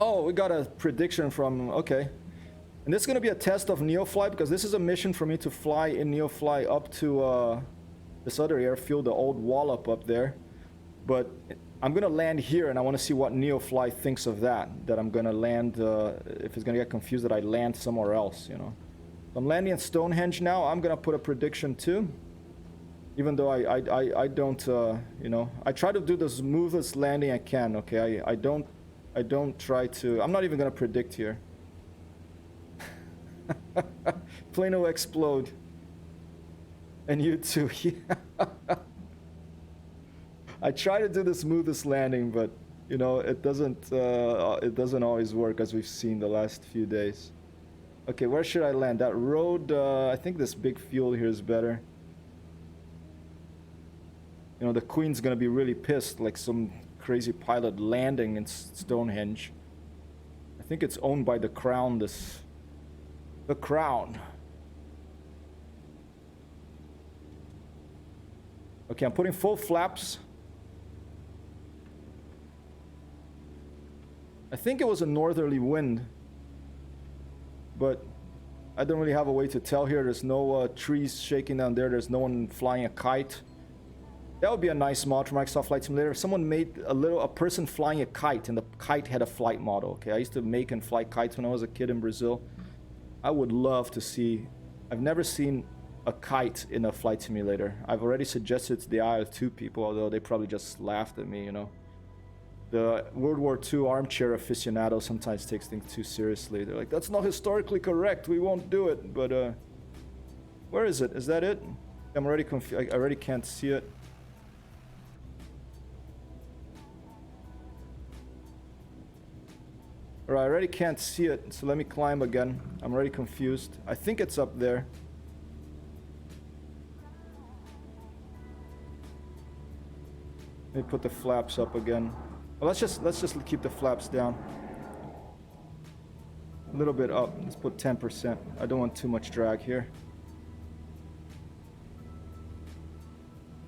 Oh, we got a prediction from, okay. And this is going to be a test of Neofly, because this is a mission for me to fly in Neofly up to this other airfield, the old Wallop up there. But I'm going to land here, and I want to see what Neofly thinks of that. That I'm going to land, if it's going to get confused that I land somewhere else, you know. I'm landing at Stonehenge now. I'm going to put a prediction too. Even though I don't, you know, I try to do the smoothest landing I can, okay? I don't try to, I'm not even going to predict here. Plane will explode. And you too. I try to do the smoothest landing, but you know, it doesn't always work, as we've seen the last few days. Okay, where should I land? That road, I think this big field here is better. You know, the Queen's gonna be really pissed, like some crazy pilot landing in Stonehenge. I think it's owned by the Crown, the Crown. Okay, I'm putting full flaps. I think it was a northerly wind, but I don't really have a way to tell here. There's no trees shaking down there. There's no one flying a kite. That would be a nice mod for Microsoft Flight Simulator. If someone made a person flying a kite, and the kite had a flight model. Okay, I used to make and fly kites when I was a kid in Brazil. I would love to see. I've never seen a kite in a flight simulator. I've already suggested to the IL2 people, although they probably just laughed at me, you know. The World War II armchair aficionado sometimes takes things too seriously. They're like, that's not historically correct, we won't do it. But where is it? Is that it? I'm already confused. I already can't see it. Alright, I already can't see it, so let me climb again. I'm already confused. I think it's up there. Let me put the flaps up again. Well, let's just keep the flaps down. A little bit up. Let's put 10%. I don't want too much drag here.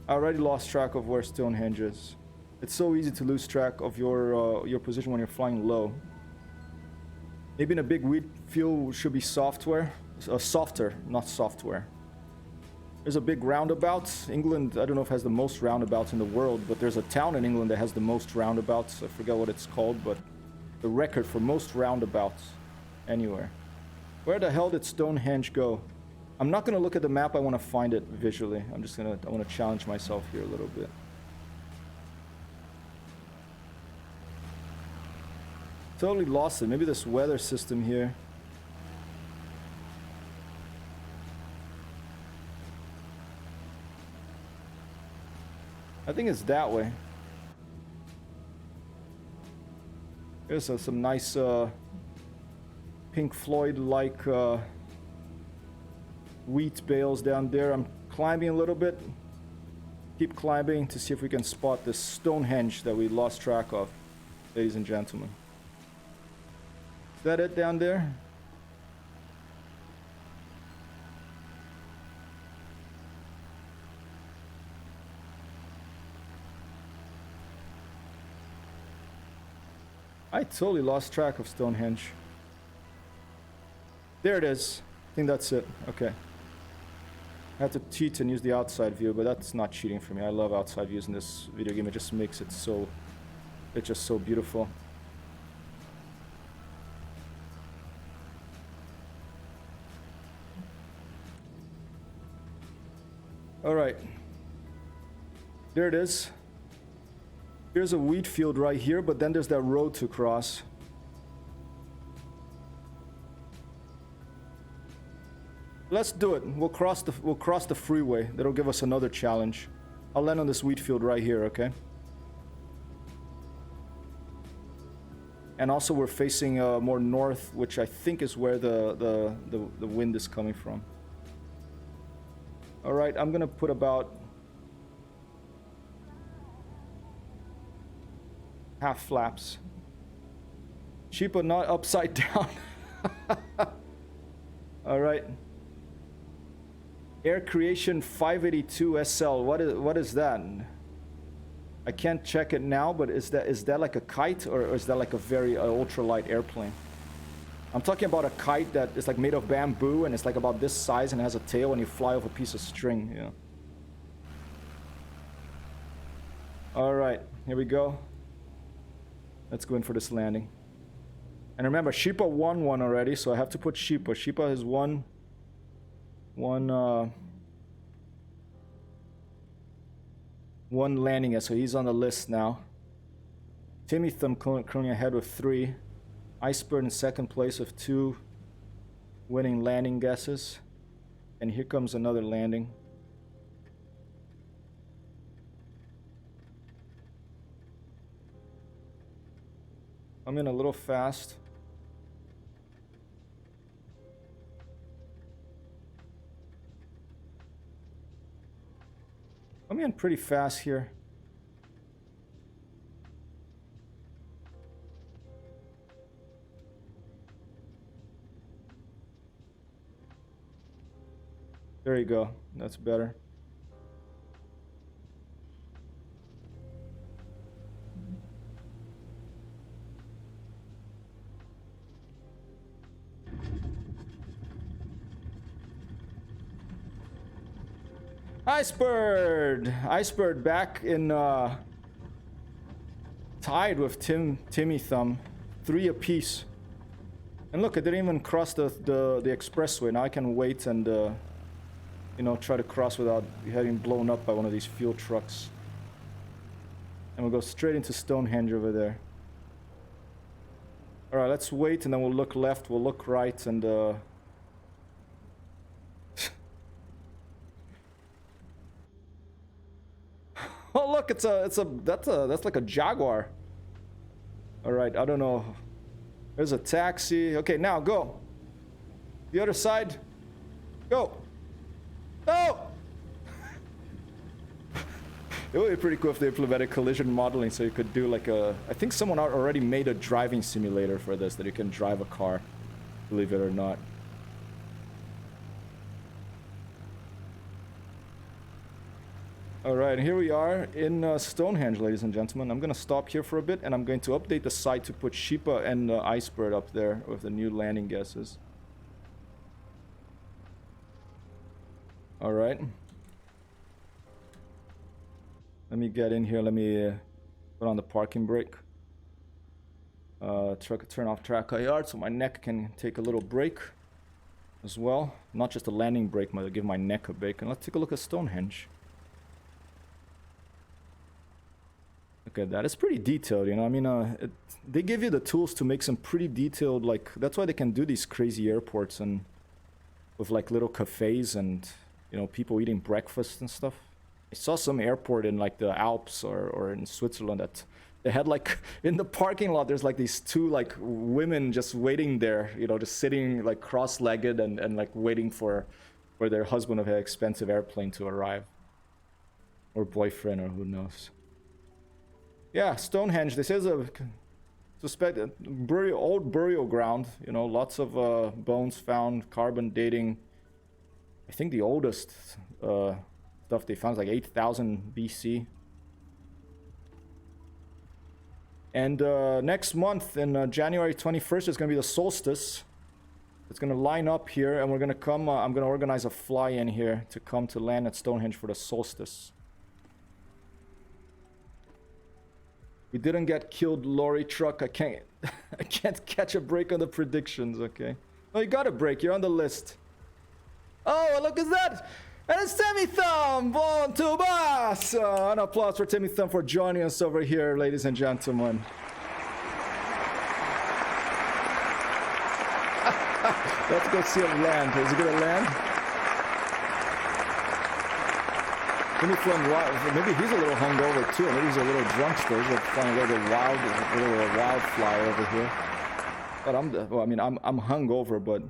I already lost track of where Stonehenge is. It's so easy to lose track of your position when you're flying low. Maybe in a big wheat field should be software. Softer, not software. There's a big roundabout. England, I don't know if it has the most roundabouts in the world, but there's a town in England that has the most roundabouts. I forget what it's called, but the record for most roundabouts anywhere. Where the hell did Stonehenge go? I'm not going to look at the map. I want to find it visually. I want to challenge myself here a little bit. Totally lost it. Maybe this weather system here. I think it's that way. There's some nice Pink Floyd-like wheat bales down there. I'm climbing a little bit. Keep climbing to see if we can spot this Stonehenge that we lost track of, ladies and gentlemen. Is that it down there? I totally lost track of Stonehenge. There it is. I think that's it. Okay. I had to cheat and use the outside view, but that's not cheating for me. I love outside views in this video game. It just makes it so... It's just so beautiful. Alright. There it is. Here's a wheat field right here, but then there's that road to cross. Let's do it. We'll cross the freeway. That'll give us another challenge. I'll land on this wheat field right here, okay? And also we're facing more north, which I think is where the wind is coming from. All right, I'm gonna put about half flaps. Cheaper, not upside down. All right. Air Creation 582 SL. What is that? I can't check it now, but is that like a kite, or is that like a very ultralight airplane? I'm talking about a kite that is like made of bamboo and it's like about this size and has a tail and you fly off a piece of string. Yeah. All right, here we go. Let's go in for this landing. And remember, Sheepa won one already, so I have to put Sheepa. Sheepa has one landing, so he's on the list now. Timmy Thumb currently ahead with 3. Iceberg in second place with 2 winning landing guesses. And here comes another landing. I'm in a little fast. I'm in pretty fast here. There you go. That's better. Icebird back in tied with Timmy Thumb, 3 apiece. And look, I didn't even cross the expressway. Now I can wait and you know, try to cross without getting blown up by one of these fuel trucks. And we'll go straight into Stonehenge over there. All right, let's wait, and then we'll look left, we'll look right, and oh look, that's like a Jaguar. All right, I don't know. There's a taxi. Okay, now go. The other side. Go. Go. It would be pretty cool if they implemented collision modeling, so you could do like a... I think someone already made a driving simulator for this, that you can drive a car, believe it or not. Alright, here we are in Stonehenge, ladies and gentlemen. I'm going to stop here for a bit, and I'm going to update the site to put Sheepa and Icebird up there with the new landing guesses. Alright. Let me get in here. Let me put on the parking brake. Turn off track yard so my neck can take a little break as well. Not just a landing brake, but give my neck a break. And let's take a look at Stonehenge. Look at that. It's pretty detailed, you know. I mean, they give you the tools to make some pretty detailed, like, that's why they can do these crazy airports and with like little cafes and, you know, people eating breakfast and stuff. I saw some airport in like the Alps or in Switzerland that they had like in the parking lot, there's like these 2 like women just waiting there, you know, just sitting like cross-legged and like waiting for their husband of an expensive airplane to arrive, or boyfriend, or who knows. Yeah, Stonehenge. This is a suspected old burial ground. You know, lots of bones found, carbon dating. I think the oldest stuff they found is like 8,000 BC. And next month, in January 21st, is going to be the solstice. It's going to line up here, and we're going to come. I'm going to organize a fly-in here to come to land at Stonehenge for the solstice. We didn't get killed, lorry truck. I can't catch a break on the predictions, okay? Oh, you got a break. You're on the list. Oh, look at that! And it's Timmy Thumb! Bon to boss! An applause for Timmy Thumb for joining us over here, ladies and gentlemen. Let's go see him land. Is he gonna land? Maybe he's a little hungover too. Maybe he's a little drunk still. He's like flying a little wildfly over here. But I'm hungover, but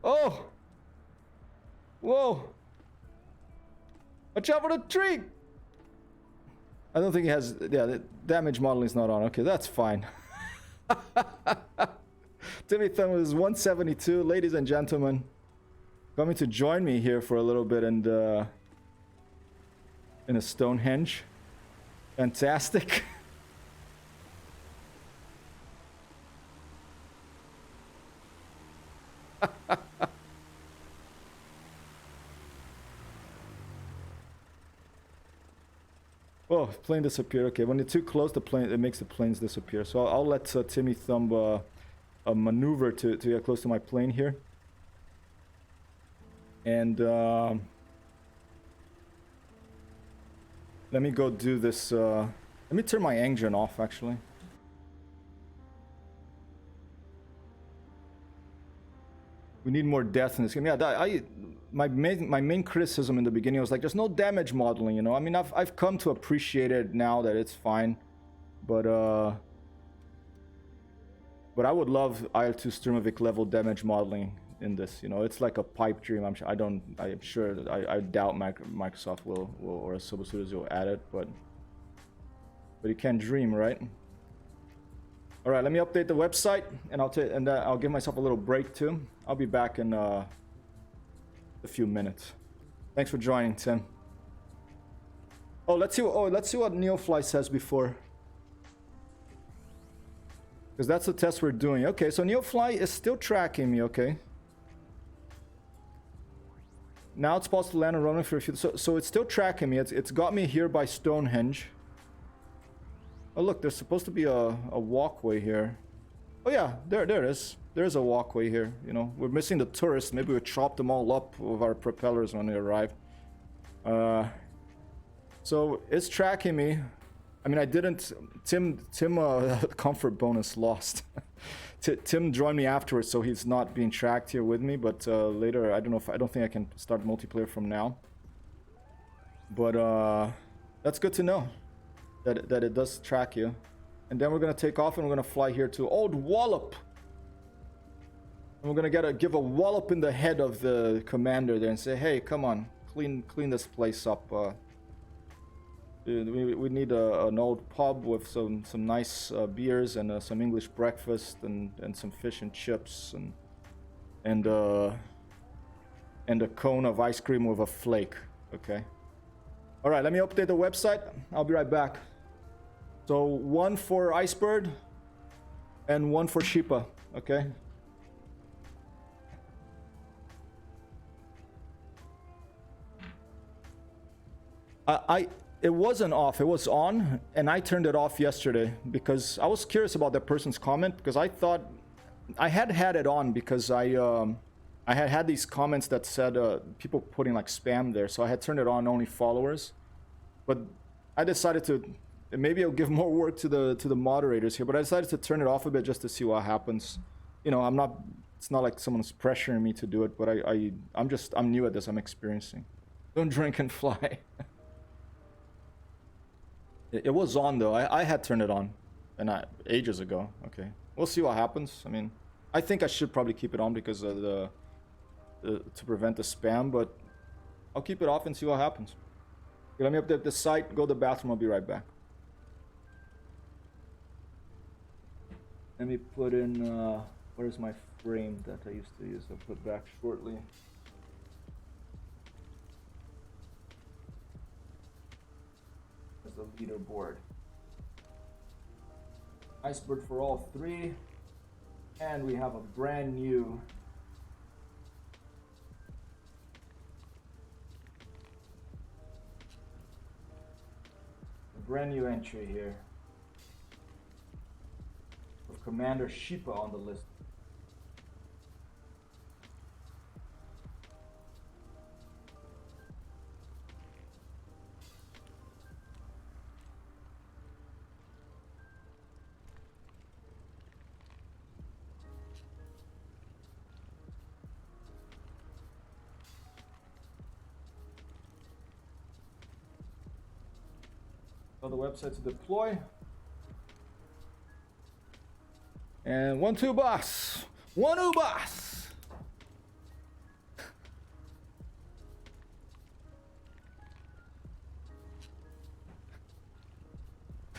oh, whoa! Watch out for the tree! I don't think he has. Yeah, the damage modeling is not on. Okay, that's fine. Timmy Thumb is 172, ladies and gentlemen, coming to join me here for a little bit and in a Stonehenge. Fantastic. Oh, plane disappear. Okay, when you're too close, it makes the planes disappear. So I'll let Timmy Thumb maneuver to get close to my plane here. And let me go do this. Let me turn my engine off, actually. We need more death in this game. Yeah, my main criticism in the beginning was like, there's no damage modeling, you know. I mean, I've come to appreciate it now that it's fine, but I would love IL-2 Sturmovik level damage modeling in this. You know, it's like a pipe dream. I'm sure that I doubt Microsoft will or Asobo Studios will add it, but you can dream, right? All right, let me update the website, and I'll give myself a little break too. I'll be back in a few minutes. Thanks for joining, Tim. Oh, let's see what Neofly says before, because that's the test we're doing. Okay, so Neofly is still tracking me. Okay. Now it's supposed to land and run for a few. So it's still tracking me. It's got me here by Stonehenge. Oh look, there's supposed to be a walkway here. Oh yeah, there it is. There's a walkway here. You know, we're missing the tourists. Maybe we chopped them all up with our propellers when they arrived. So it's tracking me. I mean, I didn't. Tim, comfort bonus lost. Tim joined me afterwards, so he's not being tracked here with me. But later, I don't think I can start multiplayer from now. But that's good to know. That it does track you. And then we're gonna take off and we're gonna fly here to Old Wallop. And we're gonna give a wallop in the head of the commander there and say, hey, come on, clean this place up. We need an old pub with some nice beers and some English breakfast and some fish and chips and a cone of ice cream with a flake. Okay. All right, let me update the website. I'll be right back. So 1 for Icebird and 1 for Sheepa, okay? It wasn't off, it was on, and I turned it off yesterday because I was curious about that person's comment, because I thought I had it on because I had these comments that said people putting like spam there, so I had turned it on, only followers. But I decided to, maybe I'll give more work to the moderators here, but I decided to turn it off a bit just to see what happens. You know, it's not like someone's pressuring me to do it, but I'm new at this, I'm experiencing. Don't drink and fly. It was on though, I had turned it on, and ages ago. Okay, we'll see what happens. I mean, I think I should probably keep it on because of to prevent the spam, but I'll keep it off and see what happens. Okay, let me update the site, go to the bathroom, I'll be right back. Let me put in, where's my frame that I used to use? I'll put back shortly. There's the leaderboard. Icebird for all 3. And we have a brand new entry here with Commander Sheepa on the list. Tell the website to deploy. And 1-2 boss. 1-2 boss.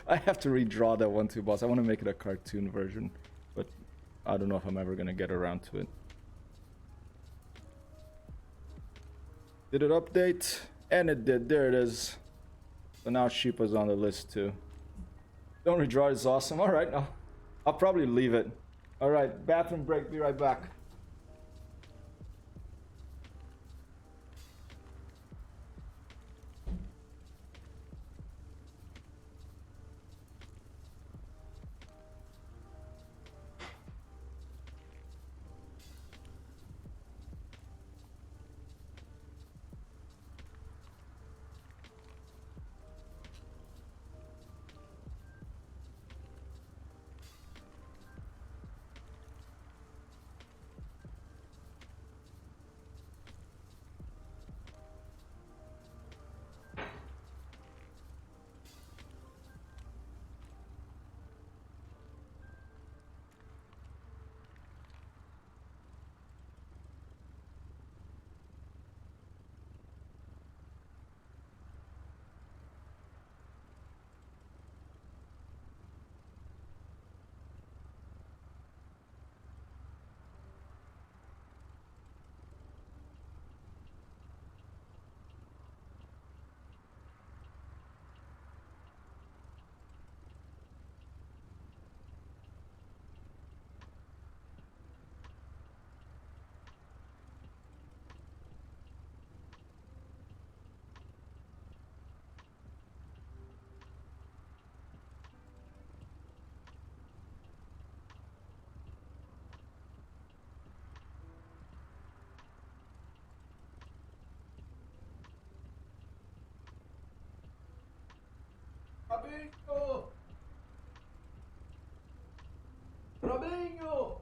I have to redraw that 1-2 boss. I want to make it a cartoon version, but I don't know if I'm ever gonna get around to it. Did it update? And it did. There it is. So now Sheepa's on the list too. Don't redraw is awesome. Alright, I'll probably leave it. Alright, bathroom break. Be right back. Robinho! Robinho!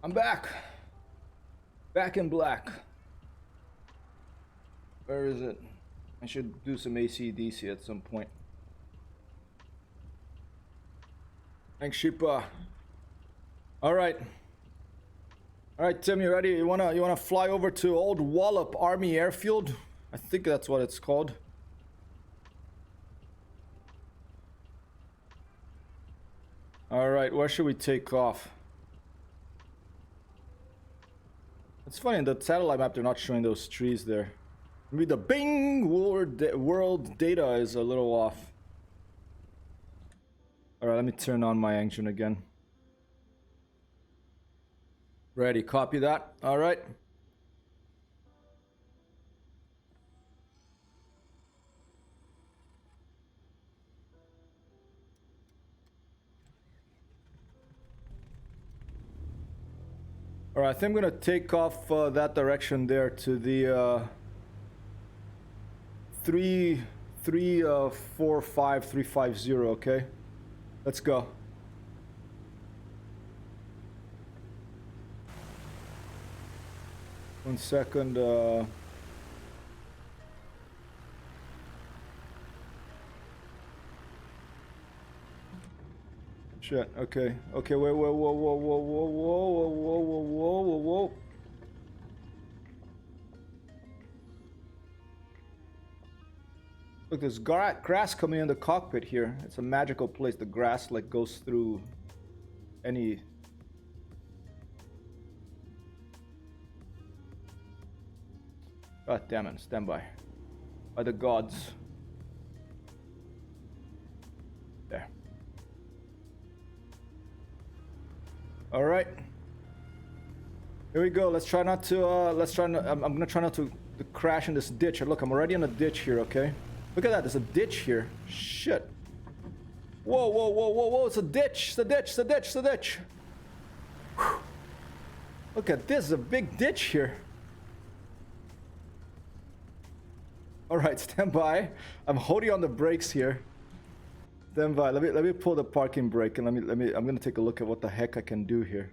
I'm back. Back in black. Where is it? I should do some AC/DC at some point. Thanks, Sheepa. Alright. Alright, Tim, you ready? You wanna fly over to Old Wallop Army Airfield? I think that's what it's called. Alright, where should we take off? It's funny, in the satellite map they're not showing those trees there. Maybe the Bing world data is a little off. Alright, let me turn on my engine again. Ready, copy that. Alright. Alright, I think I'm gonna take off that direction there to the 350, okay? Let's go. One second. Shit. Okay. Okay. Wait. Whoa. Whoa. Whoa. Whoa. Whoa. Whoa. Whoa. Whoa. Whoa. Whoa. Whoa. Look, there's grass coming in the cockpit here. It's a magical place. The grass like goes through any. God damn it! Stand by. By the gods. There. All right. Here we go. Let's try not to. I'm gonna try not to crash in this ditch. Look, I'm already in a ditch here. Okay. Look at that. There's a ditch here. Shit. Whoa, whoa, whoa, whoa, whoa! It's a ditch. It's a ditch. It's a ditch. It's a ditch. Whew. Look at this. There's a big ditch here. All right, stand by. I'm holding on the brakes here. Stand by. Let me pull the parking brake and let me. I'm gonna take a look at what the heck I can do here.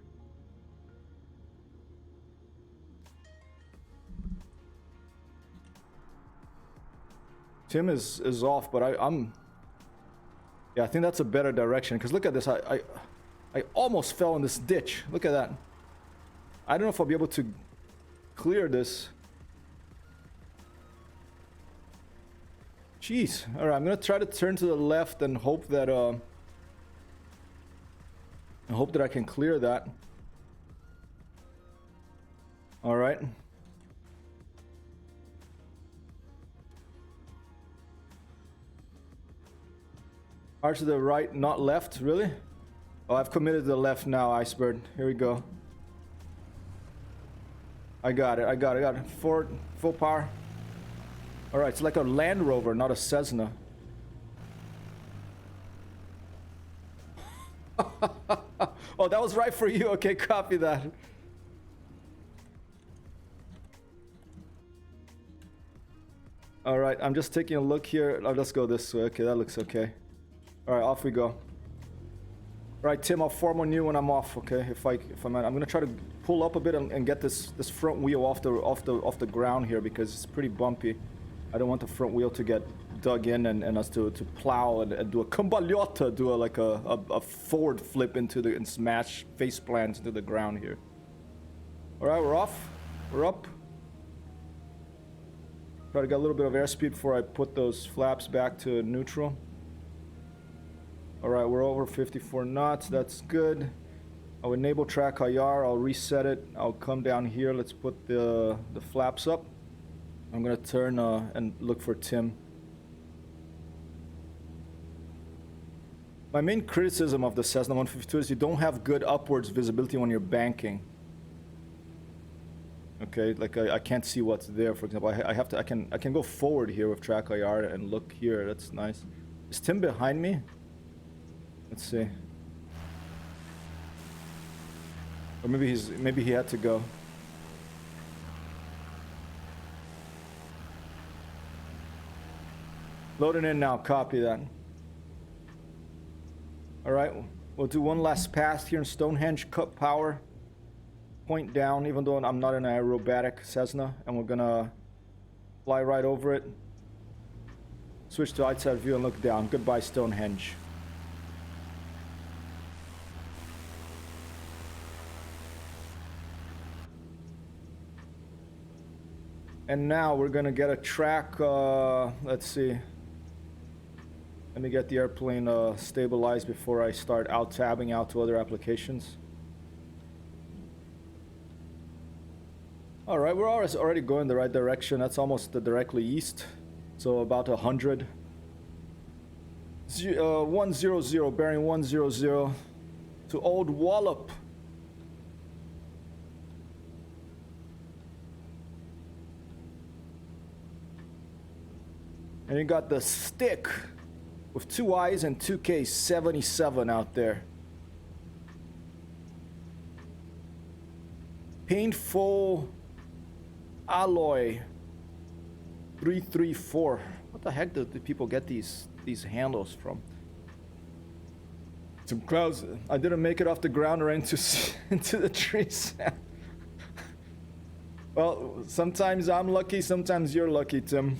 Tim is off, but I'm. Yeah, I think that's a better direction. Cause look at this. I almost fell in this ditch. Look at that. I don't know if I'll be able to clear this. Jeez. All right, I'm gonna try to turn to the left and hope that I can clear that. All right. Hard to the right, not left, really? Oh, I've committed to the left now, Iceberg. Here we go. I got it. Forward, full power. All right, it's like a Land Rover, not a Cessna. Oh, that was right for you. Okay, copy that. All right, I'm just taking a look here. Oh, let's go this way. Okay, that looks okay. All right, off we go. All right, Tim, I'll form on you when I'm off. Okay, I'm gonna try to pull up a bit and get this front wheel off the ground here because it's pretty bumpy. I don't want the front wheel to get dug in and us to plow and do a cambaliota, do a forward flip and smash face plants into the ground here. All right, we're off. We're up. Try to get a little bit of airspeed before I put those flaps back to neutral. All right, we're over 54 knots. That's good. I'll enable track IR. I'll reset it. I'll come down here. Let's put the flaps up. I'm gonna turn and look for Tim. My main criticism of the Cessna 152 is you don't have good upwards visibility when you're banking. Okay, like I can't see what's there. For example, I can go forward here with track IR and look here. That's nice. Is Tim behind me? Let's see. Or maybe he had to go. Loading in now, copy that. All right, we'll do one last pass here in Stonehenge, cut power, point down, even though I'm not in an aerobatic Cessna, and we're gonna fly right over it. Switch to outside view and look down. Goodbye, Stonehenge. And now we're gonna get a track, let's see. Let me get the airplane stabilized before I start tabbing out to other applications. All right, we're already going the right direction. That's almost directly east. So about 100. 100, bearing 100 to Old Wallop. And you got the stick with 2 eyes and 2K77 out there. Painful alloy 334. What the heck do people get these handles from? Some clouds. I didn't make it off the ground or into the trees. Well, sometimes I'm lucky, sometimes you're lucky, Tim.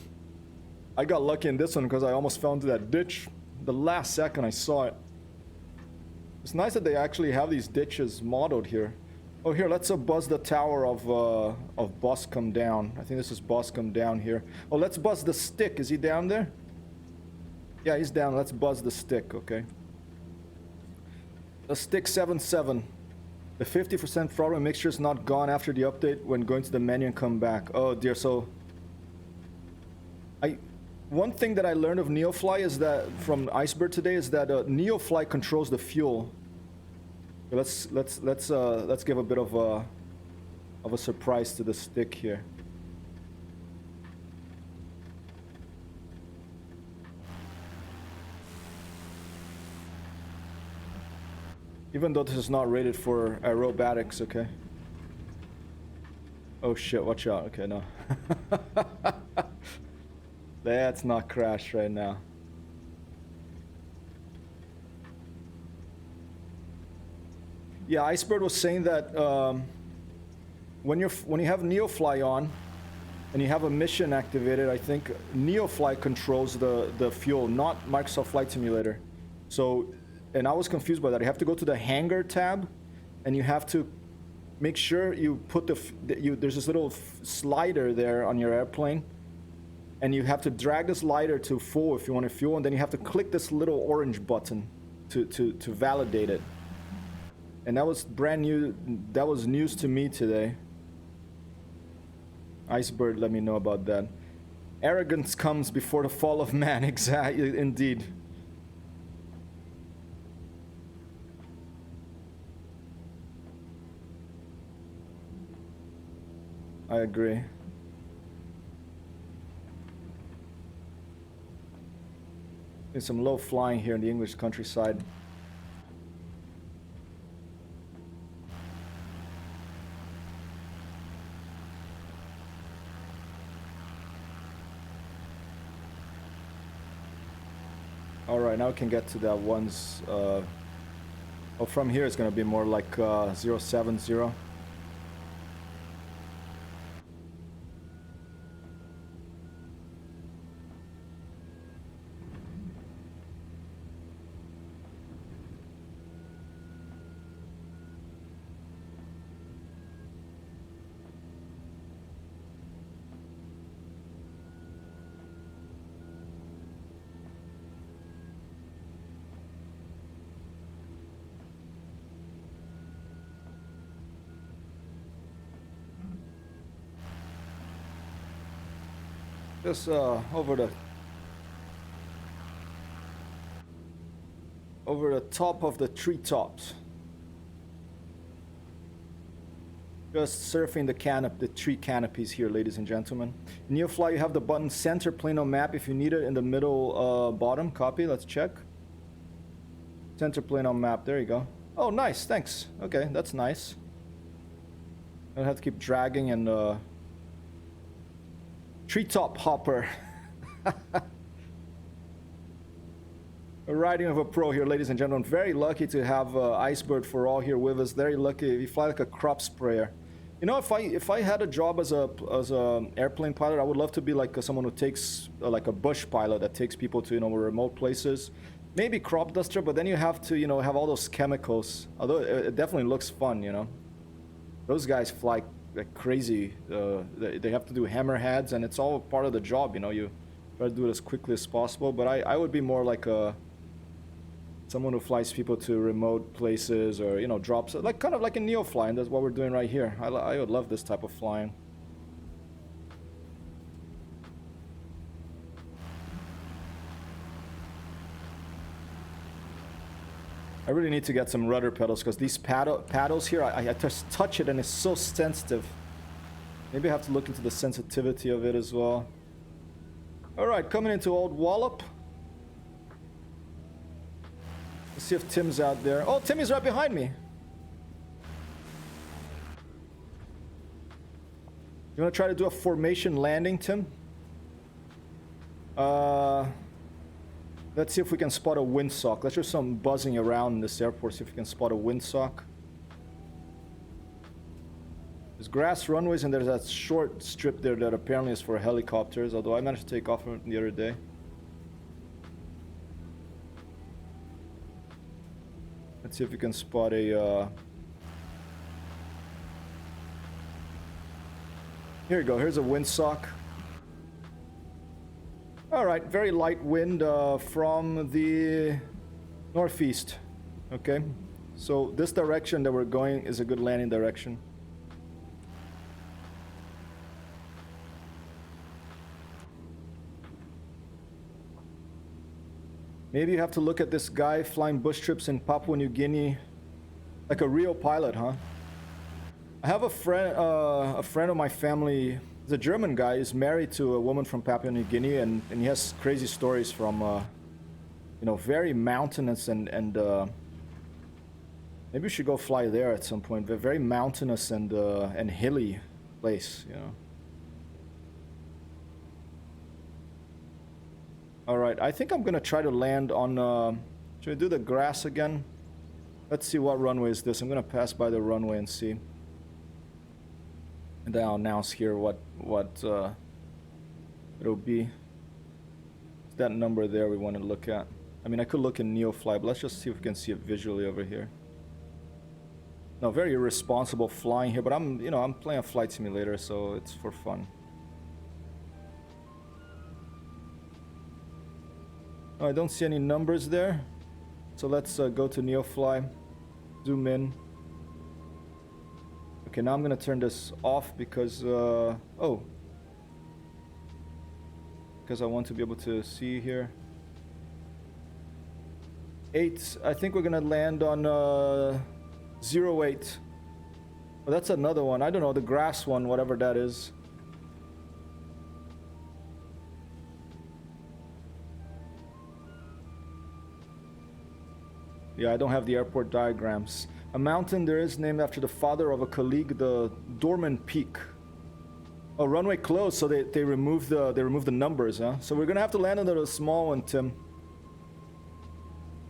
I got lucky in this one because I almost fell into that ditch the last second I saw it. It's nice that they actually have these ditches modeled here. Oh, here, let's buzz the tower of Boss Come Down. I think this is Boss Come Down here. Oh, let's buzz the stick. Is he down there? Yeah, he's down. Let's buzz the stick, okay? The stick 77. The 50% throttle, make sure it's not gone after the update when going to the menu and come back. Oh dear, so One thing that I learned of Neofly is that from Iceberg today is that Neofly controls the fuel. Let's give a bit of a surprise to the stick here. Even though this is not rated for aerobatics, okay? Oh shit, watch out. Okay, no. Let's not crash right now. Yeah, Iceberg was saying that when you have Neofly on and you have a mission activated, I think Neofly controls the fuel, not Microsoft Flight Simulator. So, and I was confused by that. You have to go to the hangar tab, and you have to make sure you put there's this little slider there on your airplane, and you have to drag this slider to full if you want to fuel, and then you have to click this little orange button to validate it. And that was brand new. That was news to me today. Iceberg let me know about that. Arrogance comes before the fall of man. Exactly, indeed. I agree. There's some low flying here in the English countryside. Alright, now we can get to that one's... oh, from here it's gonna be more like 070. Just over the top of the treetops. Just surfing the tree canopies here, ladies and gentlemen. In Neofly, you have the button center plane on map if you need it in the middle bottom. Copy. Let's check. Center plane on map. There you go. Oh, nice. Thanks. Okay, that's nice. I don't have to keep dragging and treetop hopper. Riding of a pro here, ladies and gentlemen. Very lucky to have Iceberg for all here with us. Very lucky. You fly like a crop sprayer. You know, if I had a job as a airplane pilot, I would love to be like someone who takes like a bush pilot that takes people to remote places. Maybe crop duster, but then you have to have all those chemicals. Although it definitely looks fun, Those guys fly like crazy. They have to do hammerheads, and it's all part of the job. You try to do it as quickly as possible. But I would be more like someone who flies people to remote places, or drops like kind of like a Neofly, and that's what we're doing right here. I would love this type of flying. I really need to get some rudder pedals, because these paddles here, I just touch it and it's so sensitive. Maybe I have to look into the sensitivity of it as well. Alright, coming into Old Wallop. Let's see if Tim's out there. Oh, Timmy's right behind me. You want to try to do a formation landing, Tim? Let's see if we can spot a windsock. Let's do some buzzing around this airport, see if we can spot a windsock. There's grass runways, and there's that short strip there that apparently is for helicopters, although I managed to take off from it the other day. Let's see if we can spot a... Here you go, here's a windsock. Alright, very light wind from the northeast. Okay, so this direction that we're going is a good landing direction. Maybe you have to look at this guy flying bush trips in Papua New Guinea like a real pilot, huh? I have a friend of my family. He's a German guy. He's married to a woman from Papua New Guinea, and he has crazy stories from, you know, very mountainous and maybe we should go fly there at some point. Very mountainous and hilly place, you know. All right, I think I'm gonna try to land on. Should we do the grass again? Let's see what runway is this. I'm gonna pass by the runway and see, and then I'll announce here what it'll be. It's that number there we want to look at. I mean, I could look in Neofly, but let's just see if we can see it visually over here. No, very irresponsible flying here, but I'm playing a flight simulator, so it's for fun. Oh, I don't see any numbers there, so let's go to Neofly, zoom in. Okay, now I'm gonna turn this off because because I want to be able to see here. 8. I think we're gonna land on 08. Well, that's another one. I don't know, the grass one, whatever that is. Yeah, I don't have the airport diagrams. A mountain there is named after the father of a colleague, the Dorman Peak. Oh, runway closed, so they removed the numbers, huh? So we're gonna have to land on the small one, Tim.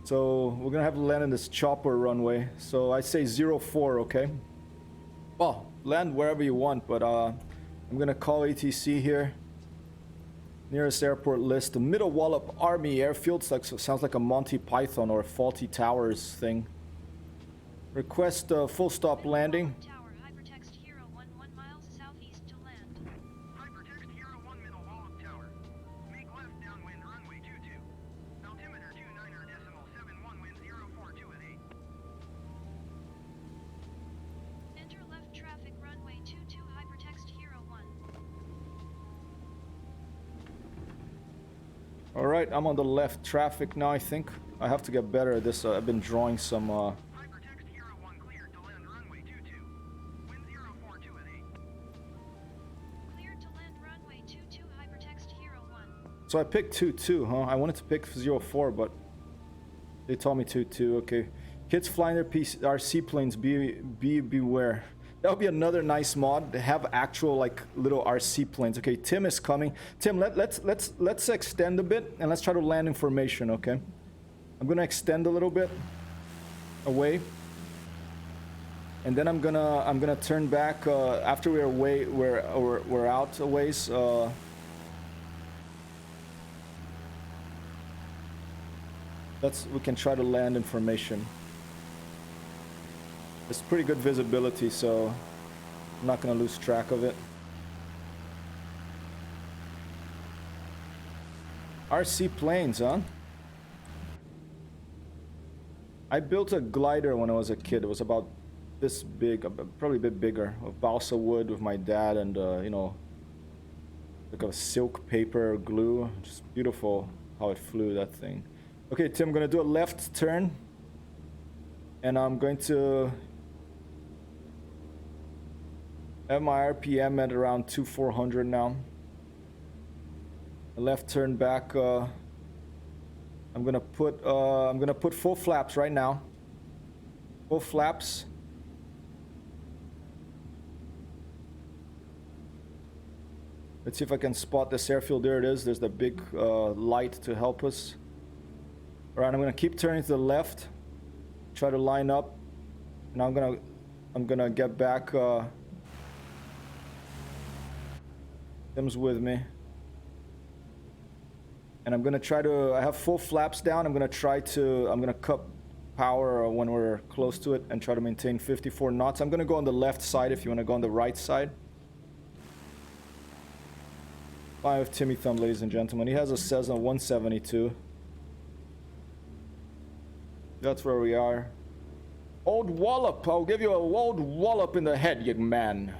So we're gonna have to land on this chopper runway. So I say 04, okay? Well, land wherever you want, but I'm gonna call ATC here. Nearest airport list, the Middle Wallop Army Airfield. Sounds like a Monty Python or Faulty Towers thing. Request full stop landing. Tower, hypertext Hero 1 miles southeast to land. Hypertext Hero 1 Middle Wallop Tower. Make left downwind runway 22. Altimeter 29.71, wind 042 at 8. Enter left traffic runway 22 hypertext Hero 1. All right, I'm on the left traffic now. I think I have to get better at this. I've been drawing some. Hypertext Hero 1 cleared to land runway 22. Wind 042 at 8. Cleared to land runway 22 hypertext Hero 1. So I picked 22, huh? I wanted to pick 04, but they told me 22. Okay, kids flying their RC planes. Beware. That would be another nice mod to have actual like little RC planes. Okay, Tim is coming. Tim, let's extend a bit and let's try to land information. Okay, I'm gonna extend a little bit away, and then I'm gonna turn back after we're out a ways. We can try to land information. It's pretty good visibility, so I'm not gonna lose track of it. RC planes, huh? I built a glider when I was a kid. It was about this big, probably a bit bigger, of balsa wood with my dad, and you know, like a silk paper glue. Just beautiful how it flew, that thing. Okay, Tim, I'm gonna do a left turn, and I'm going to have my RPM at around 2400 now. A left turn back. I'm gonna put full flaps right now. Full flaps. Let's see if I can spot this airfield. There it is. There's the big light to help us. All right, I'm gonna keep turning to the left. Try to line up, and I'm gonna get back. Tim's with me, and I'm gonna try to. I have full flaps down. I'm gonna cut power when we're close to it and try to maintain 54 knots. I'm gonna go on the left side if you want to go on the right side. Fly with Timmy Thumb, ladies and gentlemen. He has a Cessna 172. That's where we are. Old wallop. I'll give you a old wallop in the head, young man.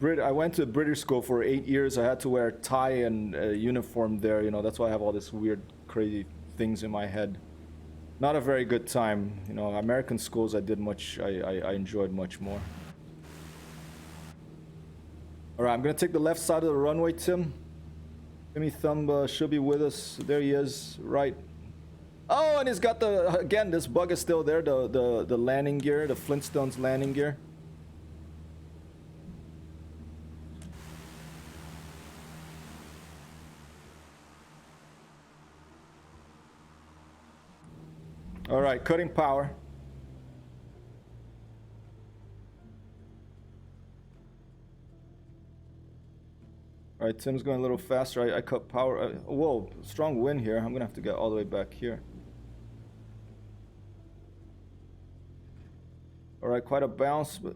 I went to British school for 8 years. I had to wear a tie and a uniform there. You know, that's why I have all this weird, crazy things in my head. Not a very good time. You know, American schools I enjoyed much more. Alright, I'm gonna take the left side of the runway, Tim. Timmy Thumb should be with us. There he is, right. Oh, and he's got the, again, this bug is still there, the landing gear, the Flintstones landing gear. All right, cutting power. All right, Tim's going a little faster. I cut power. Whoa, strong wind here. I'm gonna have to get all the way back here. All right, quite a bounce, but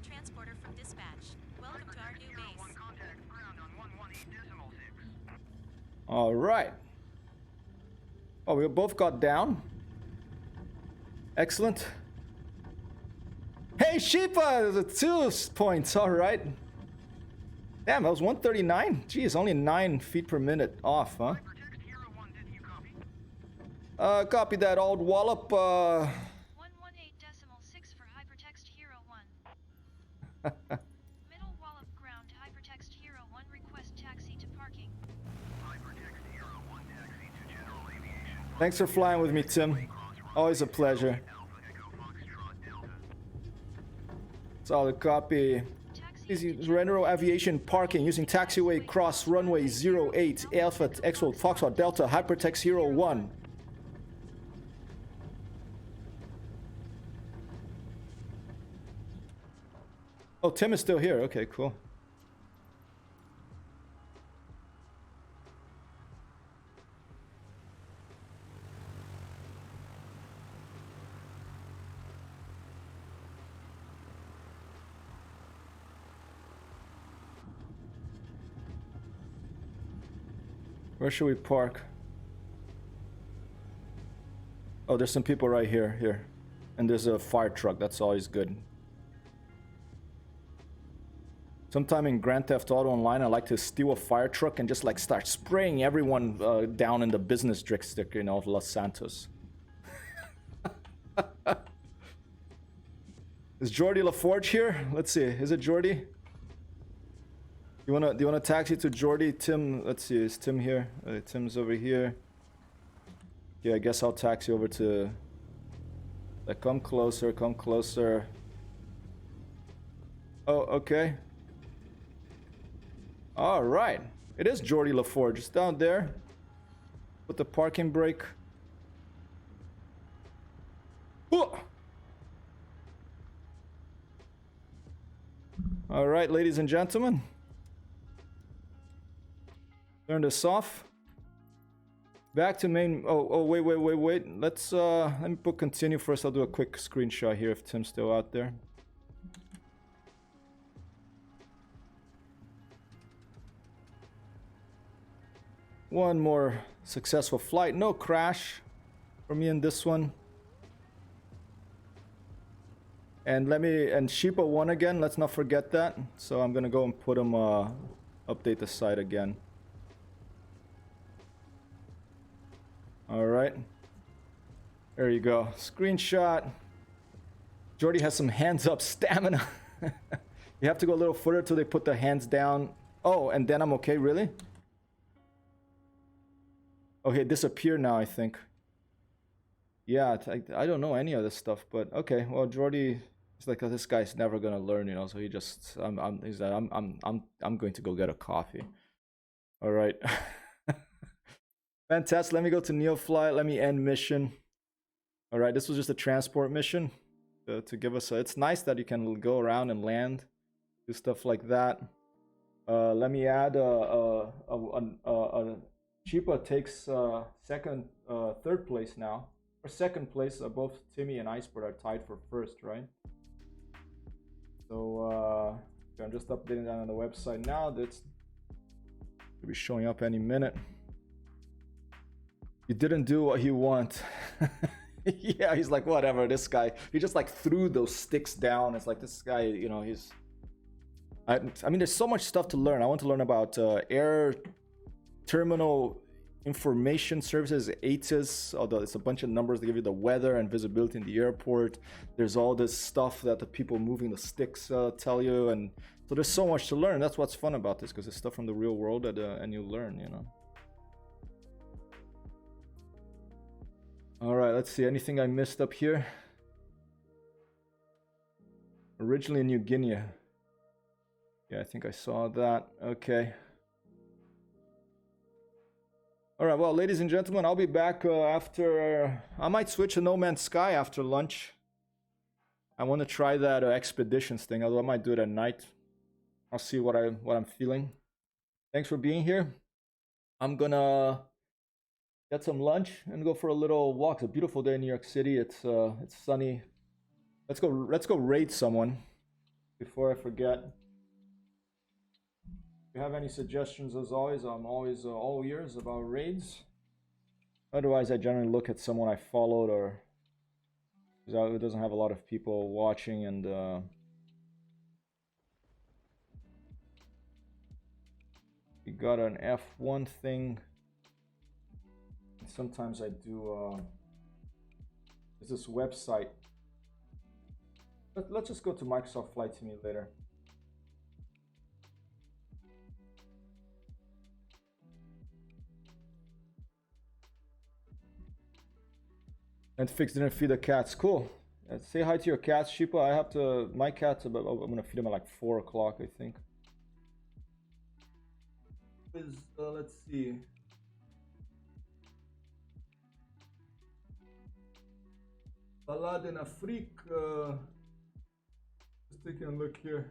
Transporter from dispatch. Welcome to our new base. Contact ground on 118.6. all right. Oh, we both got down. Excellent. Hey, Sheepa, there's 2 points. All right. Damn, that was 139. Geez, only 9 feet per minute off, huh? Hypertext Hero 1, did you copy? Copy that, old wallop. 118.6 for Hypertext Hero 1. Middle Wallop ground to Hypertext Hero 1 request taxi to parking. Hypertext Hero 1 taxi to General Aviation. Thanks for flying with me, Tim. Always a pleasure. Alpha Echo Foxtrot Delta. Solid copy. Taxi Easy to General Aviation parking using taxiway cross runway 08 Alpha X-Ray Foxtrot Delta Hypertext Hero 1. Oh, Tim is still here. Okay, cool. Where should we park? Oh, there's some people right here. And there's a fire truck. That's always good. Sometime in Grand Theft Auto Online, I like to steal a fire truck and just like start spraying everyone down in the business district, you know, of Los Santos. Is Jordy LaForge here? Let's see. Is it Jordy? Do you wanna taxi to Jordy? Tim, let's see. Is Tim here? Tim's over here. Yeah, I guess I'll taxi over to. Like, come closer. Come closer. Oh, okay. All right. It is Jordy LaForge. It's down there. Put the parking brake. Ooh. All right, ladies and gentlemen. Turn this off. Back to main. Oh, wait. Let's let me put continue first. I'll do a quick screenshot here if Tim's still out there. One more successful flight. No crash for me in this one. And Sheepa won again. Let's not forget that. So I'm gonna go and put him update the site again. All right. There you go. Screenshot. Jordy has some hands up stamina. You have to go a little further till they put the hands down. Oh, and then I'm okay, really? Okay, disappear now, I think. Yeah, I don't know any of this stuff, but okay. Well, Jordy is like, this guy's never gonna learn, you know. So he just, he's like, I'm going to go get a coffee. All right. Fantastic. Let me go to Neofly. Let me end mission. All right, this was just a transport mission to give us. It's nice that you can go around and land, do stuff like that. Let me add Sheepa takes third place now. For second place, both Timmy and Icebird are tied for first, right? So I'm just updating that on the website now. That's will be showing up any minute. You didn't do what you want. Yeah, he's like, whatever, this guy. He just like threw those sticks down. It's like, this guy, you know, he's... I mean, there's so much stuff to learn. I want to learn about air terminal information services, ATIS, although it's a bunch of numbers that give you the weather and visibility in the airport. There's all this stuff that the people moving the sticks tell you, and so there's so much to learn. That's what's fun about this, because it's stuff from the real world that, and you learn, you know. All right, let's see, anything I missed up here? Originally New Guinea. Yeah, I think I saw that. Okay. All right, well, ladies and gentlemen, I'll be back after... I might switch to No Man's Sky after lunch. I want to try that expeditions thing, although I might do it at night. I'll see what I'm feeling. Thanks for being here. I'm gonna get some lunch and go for a little walk. It's a beautiful day in New York City. It's sunny. Let's go raid someone before I forget. If you have any suggestions, as always, I'm always all ears about raids. Otherwise, I generally look at someone I followed, or it doesn't have a lot of people watching, and we got an F1 thing. Sometimes I do there's this website. Let's just go to Microsoft Flight Simulator. And fix didn't feed the cats. Cool. Say hi to your cats, Sheepa. I have to. My cats. I'm gonna feed them at like 4 o'clock, I think. Let's see. Balade in Afrique. Just taking a look here.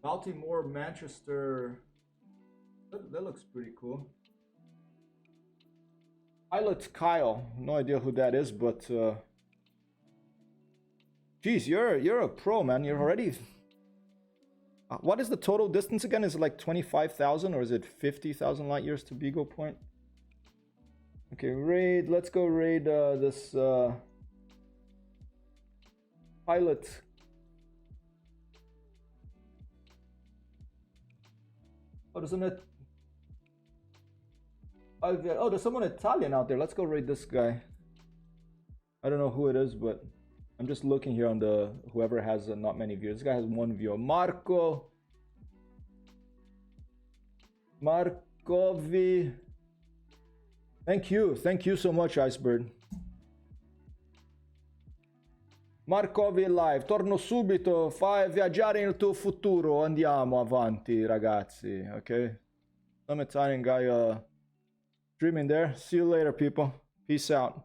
Baltimore, Manchester. That looks pretty cool. Pilot Kyle, no idea who that is, but geez, you're a pro, man. You're already... what is the total distance again? Is it like 25,000 or is it 50,000 light years to Beagle Point? Okay, raid. Let's go raid this pilot. Oh, doesn't it? Oh, there's someone Italian out there. Let's go raid this guy. I don't know who it is, but I'm just looking here on the whoever has not many views. This guy has 1 view. Marcovi. Thank you so much, Icebird. Marcovi live. Torno subito. Fai viaggiare nel tuo futuro. Andiamo avanti, ragazzi. Okay. Some Italian guy streaming there. See you later, people. Peace out.